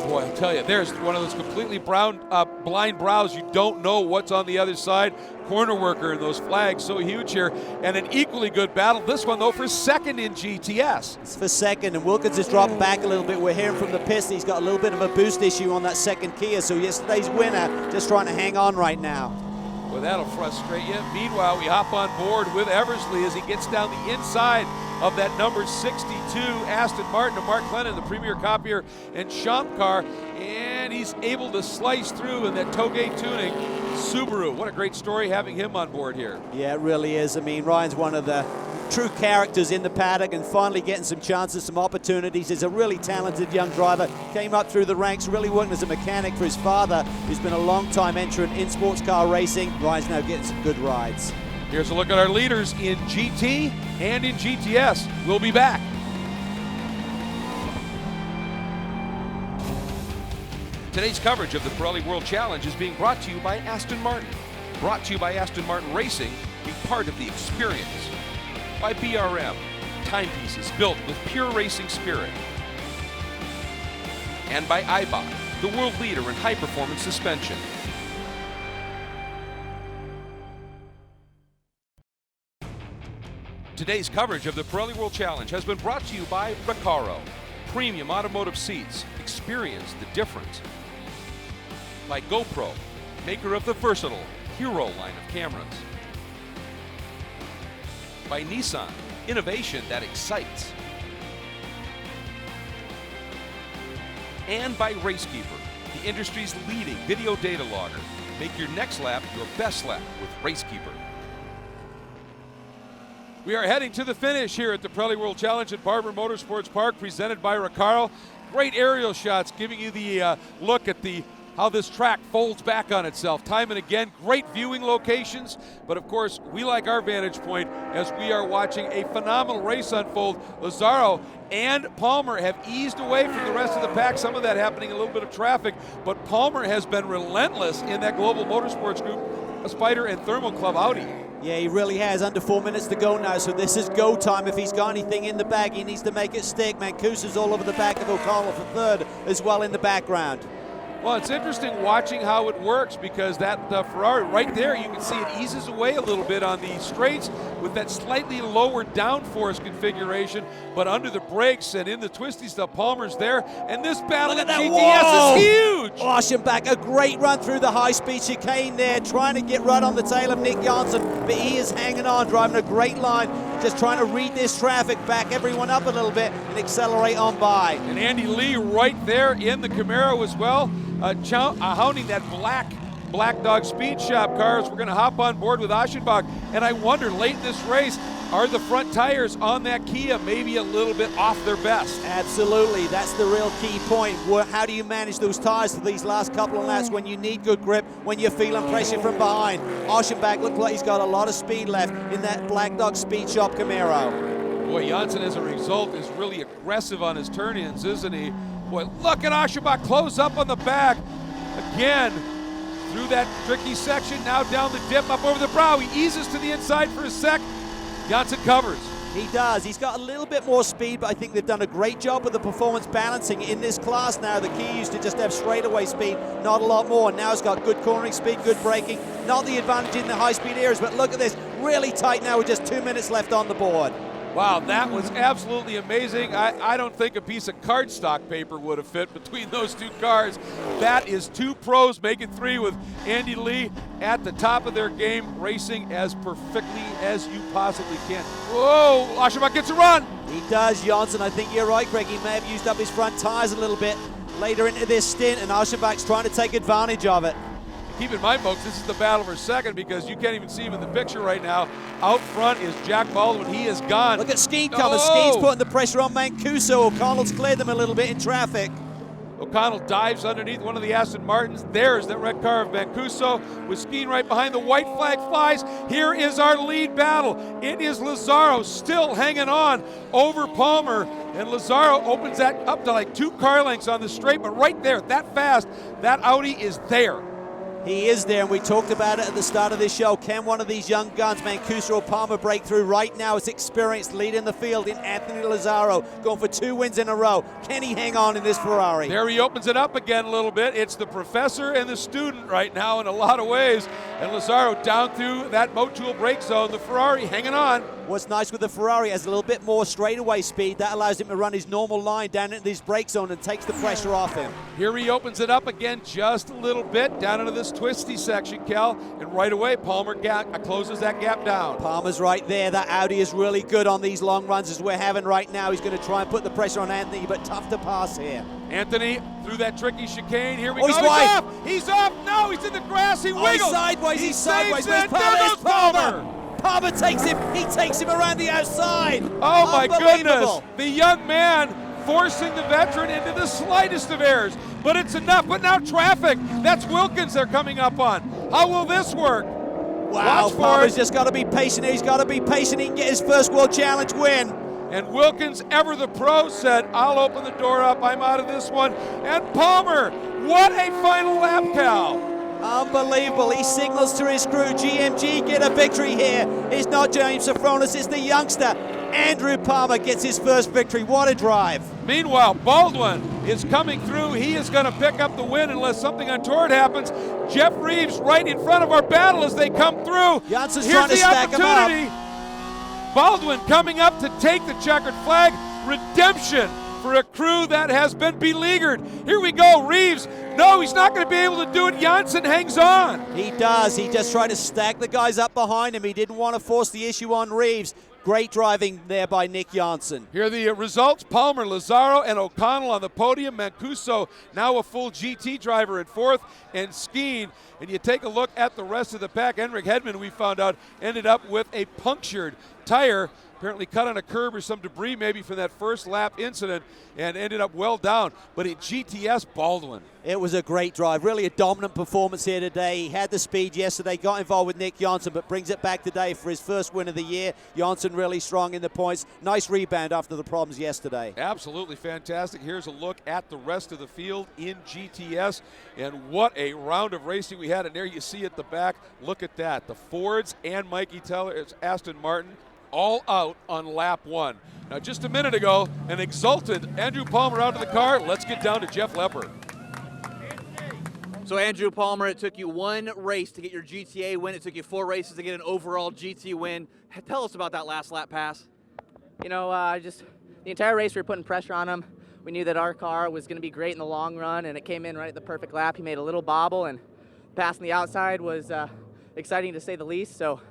B: Boy, I'll tell you, there's one of those completely blind brows. You don't know what's on the other side. Corner worker and those flags so huge here. And an equally good battle. This one, though, for 2nd in GTS.
D: It's for 2nd, and Wilkins has dropped back a little bit. We're hearing from the pits he's got a little bit of a boost issue on that 2nd Kia. So yesterday's winner just trying to hang on right now.
B: Well, that'll frustrate you. Meanwhile, we hop on board with Eversley as he gets down the inside of that number 62 Aston Martin of Mark Lennon, the premier copier and Champ car, and he's able to slice through in that Toge tuning Subaru. What a great story having him on board here.
D: Yeah, it really is. I mean, Ryan's one of the true characters in the paddock and finally getting some chances, some opportunities. He's a really talented young driver. Came up through the ranks, really working as a mechanic for his father, who's been a long-time entrant in sports car racing. Ryan's now getting some good rides.
B: Here's a look at our leaders in GT and in GTS. We'll be back. Today's coverage of the Pirelli World Challenge is being brought to you by Aston Martin. Brought to you by Aston Martin Racing. Be part of the experience. By BRM, timepieces built with pure racing spirit. And by Eibach, the world leader in high-performance suspension. Today's coverage of the Pirelli World Challenge has been brought to you by Recaro, premium automotive seats. Experience the difference. By GoPro, maker of the versatile Hero line of cameras. By Nissan, innovation that excites. And by RaceKeeper, the industry's leading video data logger. Make your next lap your best lap with RaceKeeper. We are heading to the finish here at the Pirelli World Challenge at Barber Motorsports Park, presented by Recaro. Great aerial shots giving you the look at the how this track folds back on itself time and again. Great viewing locations, but of course we like our vantage point as we are watching a phenomenal race unfold. Lazzaro and Palmer have eased away from the rest of the pack, some of that happening a little bit of traffic, but Palmer has been relentless in that Global Motorsports Group Spider and Thermal Club Audi.
D: Yeah, he really has. Under 4 minutes to go now, so this is go time. If he's got anything in the bag, he needs to make it stick. Mancuso's all over the back of O'Connell for third as well in the background.
B: Well, it's interesting watching how it works because that Ferrari right there, you can see it eases away a little bit on the straights with that slightly lower downforce configuration, but under the brakes and in the twisty stuff, Palmer's there, and this battle at GTS is huge!
D: Aschenbach, a great run through the high-speed chicane there, trying to get right on the tail of Nick Janssen, but he is hanging on, driving a great line, just trying to read this traffic, back everyone up a little bit, and accelerate on by.
B: And Andy Lee right there in the Camaro as well. Hounding that Black Dog Speed Shop cars. We're going to hop on board with Aschenbach, and I wonder late in this race, are the front tires on that Kia maybe a little bit off their best?
D: Absolutely, that's the real key point. How do you manage those tires for these last couple of laps when you need good grip, when you're feeling pressure from behind? Aschenbach looks like he's got a lot of speed left in that Black Dog Speed Shop Camaro.
B: Boy, Janssen as a result is really aggressive on his turn-ins, isn't he? Boy, look at Aschenbach close up on the back. Again, through that tricky section, now down the dip, up over the brow. He eases to the inside for a sec. Janssen covers.
D: He does. He's got a little bit more speed, but I think they've done a great job with the performance balancing in this class now. The Kia used to just have straightaway speed, not a lot more. Now it's got good cornering speed, good braking. Not the advantage in the high-speed areas, but look at this. Really tight now with just 2 minutes left on the board.
B: Wow, that was absolutely amazing. I don't think a piece of cardstock paper would have fit between those two cars. That is two pros making three with Andy Lee at the top of their game, racing as perfectly as you possibly can. Whoa, Aschenbach gets a run.
D: He does, Janssen. I think you're right, Greg. He may have used up his front tires a little bit later into this stint, and Aschenbach's trying to take advantage of it.
B: Keep in mind, folks, this is the battle for second because you can't even see him in the picture right now. Out front is Jack Baldwin. He is gone.
D: Look at Skeen coming. Skeen's putting the pressure on Mancuso. O'Connell's cleared them a little bit in traffic.
B: O'Connell dives underneath one of the Aston Martins. There's that red car of Mancuso with Skeen right behind. The white flag flies. Here is our lead battle. It is Lazzaro still hanging on over Palmer. And Lazzaro opens that up to like 2 car lengths on the straight, but right there, that fast, that Audi is there.
D: He is there, and we talked about it at the start of this show. Can one of these young guns, Mancuso or Palmer, break through? Right now, it's experienced lead in the field in Anthony Lazzaro, going for 2 wins in a row. Can he hang on in this Ferrari?
B: There he opens it up again a little bit. It's the professor and the student right now in a lot of ways. And Lazzaro down through that Motul brake zone. The Ferrari hanging on.
D: What's nice with the Ferrari has a little bit more straightaway speed. That allows him to run his normal line down into this brake zone and takes the pressure off him.
B: Here he opens it up again just a little bit down into this twisty section, Cal, and right away Palmer closes that gap down.
D: Palmer's right there. That Audi is really good on these long runs as we're having right now. He's going to try and put the pressure on Anthony, but tough to pass here.
B: Anthony through that tricky chicane. Here we go.
D: He's wide.
B: He's off. No, he's in the grass. He wiggles.
D: He's sideways. He's sideways.
B: There goes Palmer.
D: Palmer takes him. He takes him around the outside.
B: Oh my goodness. The young man forcing the veteran into the slightest of errors. But it's enough. But now traffic. That's Wilkins they're coming up on. How will this work?
D: Wow, Palmer's just got to be patient. He's got to be patient. He can get his first World Challenge win.
B: And Wilkins, ever the pro, said, I'll open the door up. I'm out of this one. And Palmer, what a final lap, Cal.
D: Unbelievable. He signals to his crew. GMG get a victory here. It's not James Safronis, it's the youngster. Andrew Palmer gets his first victory. What a drive.
B: Meanwhile, Baldwin is coming through. He is going to pick up the win unless something untoward happens. Jeff Reeves right in front of our battle as they come through.
D: Janssen's
B: Here's
D: trying to
B: the
D: stack
B: opportunity.
D: him up.
B: Baldwin coming up to take the checkered flag. Redemption for a crew that has been beleaguered. Here we go, Reeves. No, he's not going to be able to do it. Janssen hangs on.
D: He does. He just tried to stack the guys up behind him. He didn't want to force the issue on Reeves. Great driving there by Nick Janssen.
B: Here are the results. Palmer, Lazaro, and O'Connell on the podium. Mancuso now a full GT driver in fourth, and Skeen. And you take a look at the rest of the pack. Henrik Hedman, we found out, ended up with a punctured tire. Apparently cut on a curb or some debris maybe from that first lap incident, and ended up well down. But at GTS, Baldwin.
D: It was a great drive, really a dominant performance here today. He had the speed yesterday, got involved with Nick Janssen, but brings it back today for his first win of the year. Janssen really strong in the points. Nice rebound after the problems yesterday.
B: Absolutely fantastic. Here's a look at the rest of the field in GTS, and what a round of racing we had. And there you see at the back, look at that. The Fords and Mikey Teller, it's Aston Martin, all out on lap one. Now, just a minute ago, an exultant Andrew Palmer out of the car. Let's get down to Jeff Lepper.
M: So Andrew Palmer, it took you one race to get your GTA win. It took you 4 races to get an overall GT win. Tell us about that last lap pass.
P: You know, just the entire race we were putting pressure on him. We knew that our car was going to be great in the long run, and it came in right at the perfect lap. He made a little bobble, and passing the outside was exciting to say the least. So,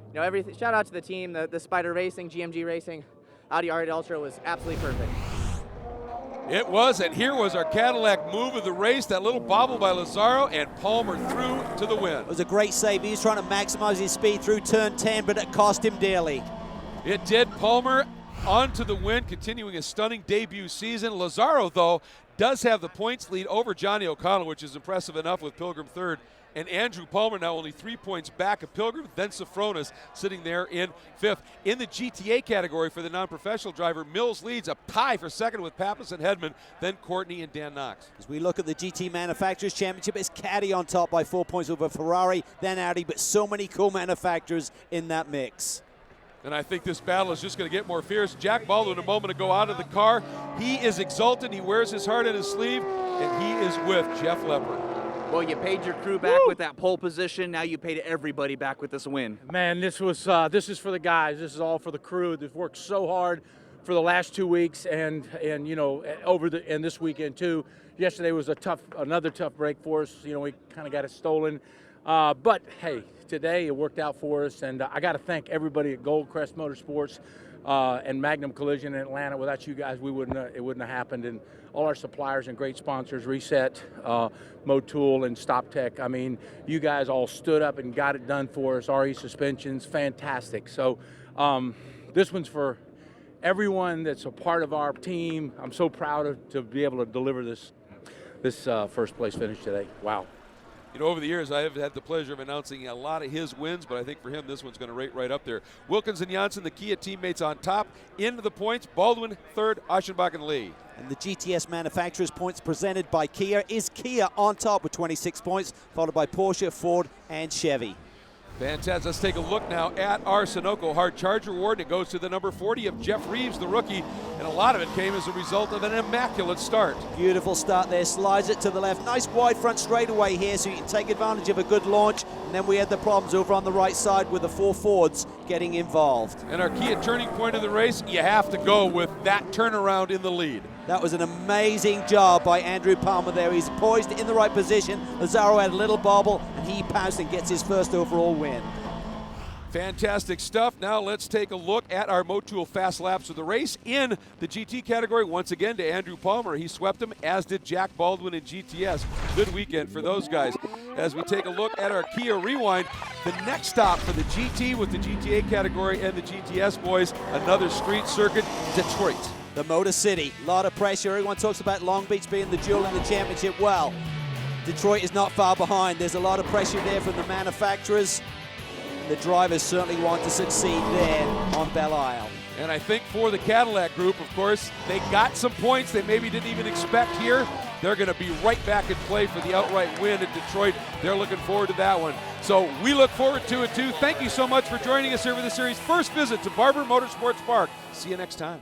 P: you know, everything. Shout out to the team, the Spider Racing, GMG Racing, Audi R8 Ultra was absolutely perfect.
B: It was, and here was our Cadillac move of the race, that little bobble by Lazaro, and Palmer through to the win.
D: It was a great save. He was trying to maximize his speed through turn 10, but it cost him dearly.
B: It did. Palmer on to the win, continuing a stunning debut season. Lazaro, though, does have the points lead over Johnny O'Connell, which is impressive enough with Pilgrim third. And Andrew Palmer now only 3 points back of Pilgrim, then Sofronis sitting there in fifth. In the GTA category for the non-professional driver, Mills leads, a tie for second with Pappas and Hedman, then Courtney and Dan Knox.
D: As we look at the GT Manufacturers Championship, it's Caddy on top by 4 points over Ferrari, then Audi, but so many cool manufacturers in that mix.
B: And I think this battle is just going to get more fierce. Jack Baldwin a moment ago out of the car. He is exultant. He wears his heart on his sleeve, and he is with Jeff Lepper.
M: Well, you paid your crew back with that pole position. Now you paid everybody back with this win.
Q: Man, this is for the guys. This is all for the crew. They've worked so hard for the last 2 weeks, and you know, and this weekend too. Yesterday was another tough break for us. You know, we kind of got it stolen, but hey, today it worked out for us. And I got to thank everybody at Goldcrest Motorsports and Magnum Collision in Atlanta. Without you guys, it wouldn't have happened. And all our suppliers and great sponsors, Reset, Motul, and Stop Tech. I mean, you guys all stood up and got it done for us. RE Suspensions, fantastic. So this one's for everyone that's a part of our team. I'm so proud to be able to deliver this first place finish today. Wow.
B: You know, over the years, I have had the pleasure of announcing a lot of his wins, but I think for him, this one's going to rate right up there. Wilkins and Janssen, the Kia teammates on top. Into the points, Baldwin third, Aschenbach and Lee.
D: And the GTS Manufacturers points presented by Kia is Kia on top with 26 points, followed by Porsche, Ford, and Chevy.
B: Fantastic. Let's take a look now at our Sunoco Hard Charger Award. It goes to the number 40 of Jeff Reeves, the rookie, and a lot of it came as a result of an immaculate start.
D: Beautiful start there, slides it to the left. Nice wide front straightaway here so you can take advantage of a good launch. And then we had the problems over on the right side with the 4 Fords getting involved.
B: And our Kia turning point of the race, you have to go with that turnaround in the lead.
D: That was an amazing job by Andrew Palmer there. He's poised in the right position. Lazaro had a little bobble, and he pounced and gets his first overall win.
B: Fantastic stuff. Now let's take a look at our Motul fast laps of the race in the GT category. Once again to Andrew Palmer. He swept him, as did Jack Baldwin in GTS. Good weekend for those guys. As we take a look at our Kia Rewind, the next stop for the GT with the GTA category and the GTS boys, another street circuit, Detroit.
D: The Motor City, a lot of pressure. Everyone talks about Long Beach being the jewel in the championship. Well, Detroit is not far behind. There's a lot of pressure there from the manufacturers. The drivers certainly want to succeed there on Belle Isle.
B: And I think for the Cadillac group, of course, they got some points they maybe didn't even expect here. They're going to be right back in play for the outright win at Detroit. They're looking forward to that one. So we look forward to it too. Thank you so much for joining us here for the series' first visit to Barber Motorsports Park. See you next time.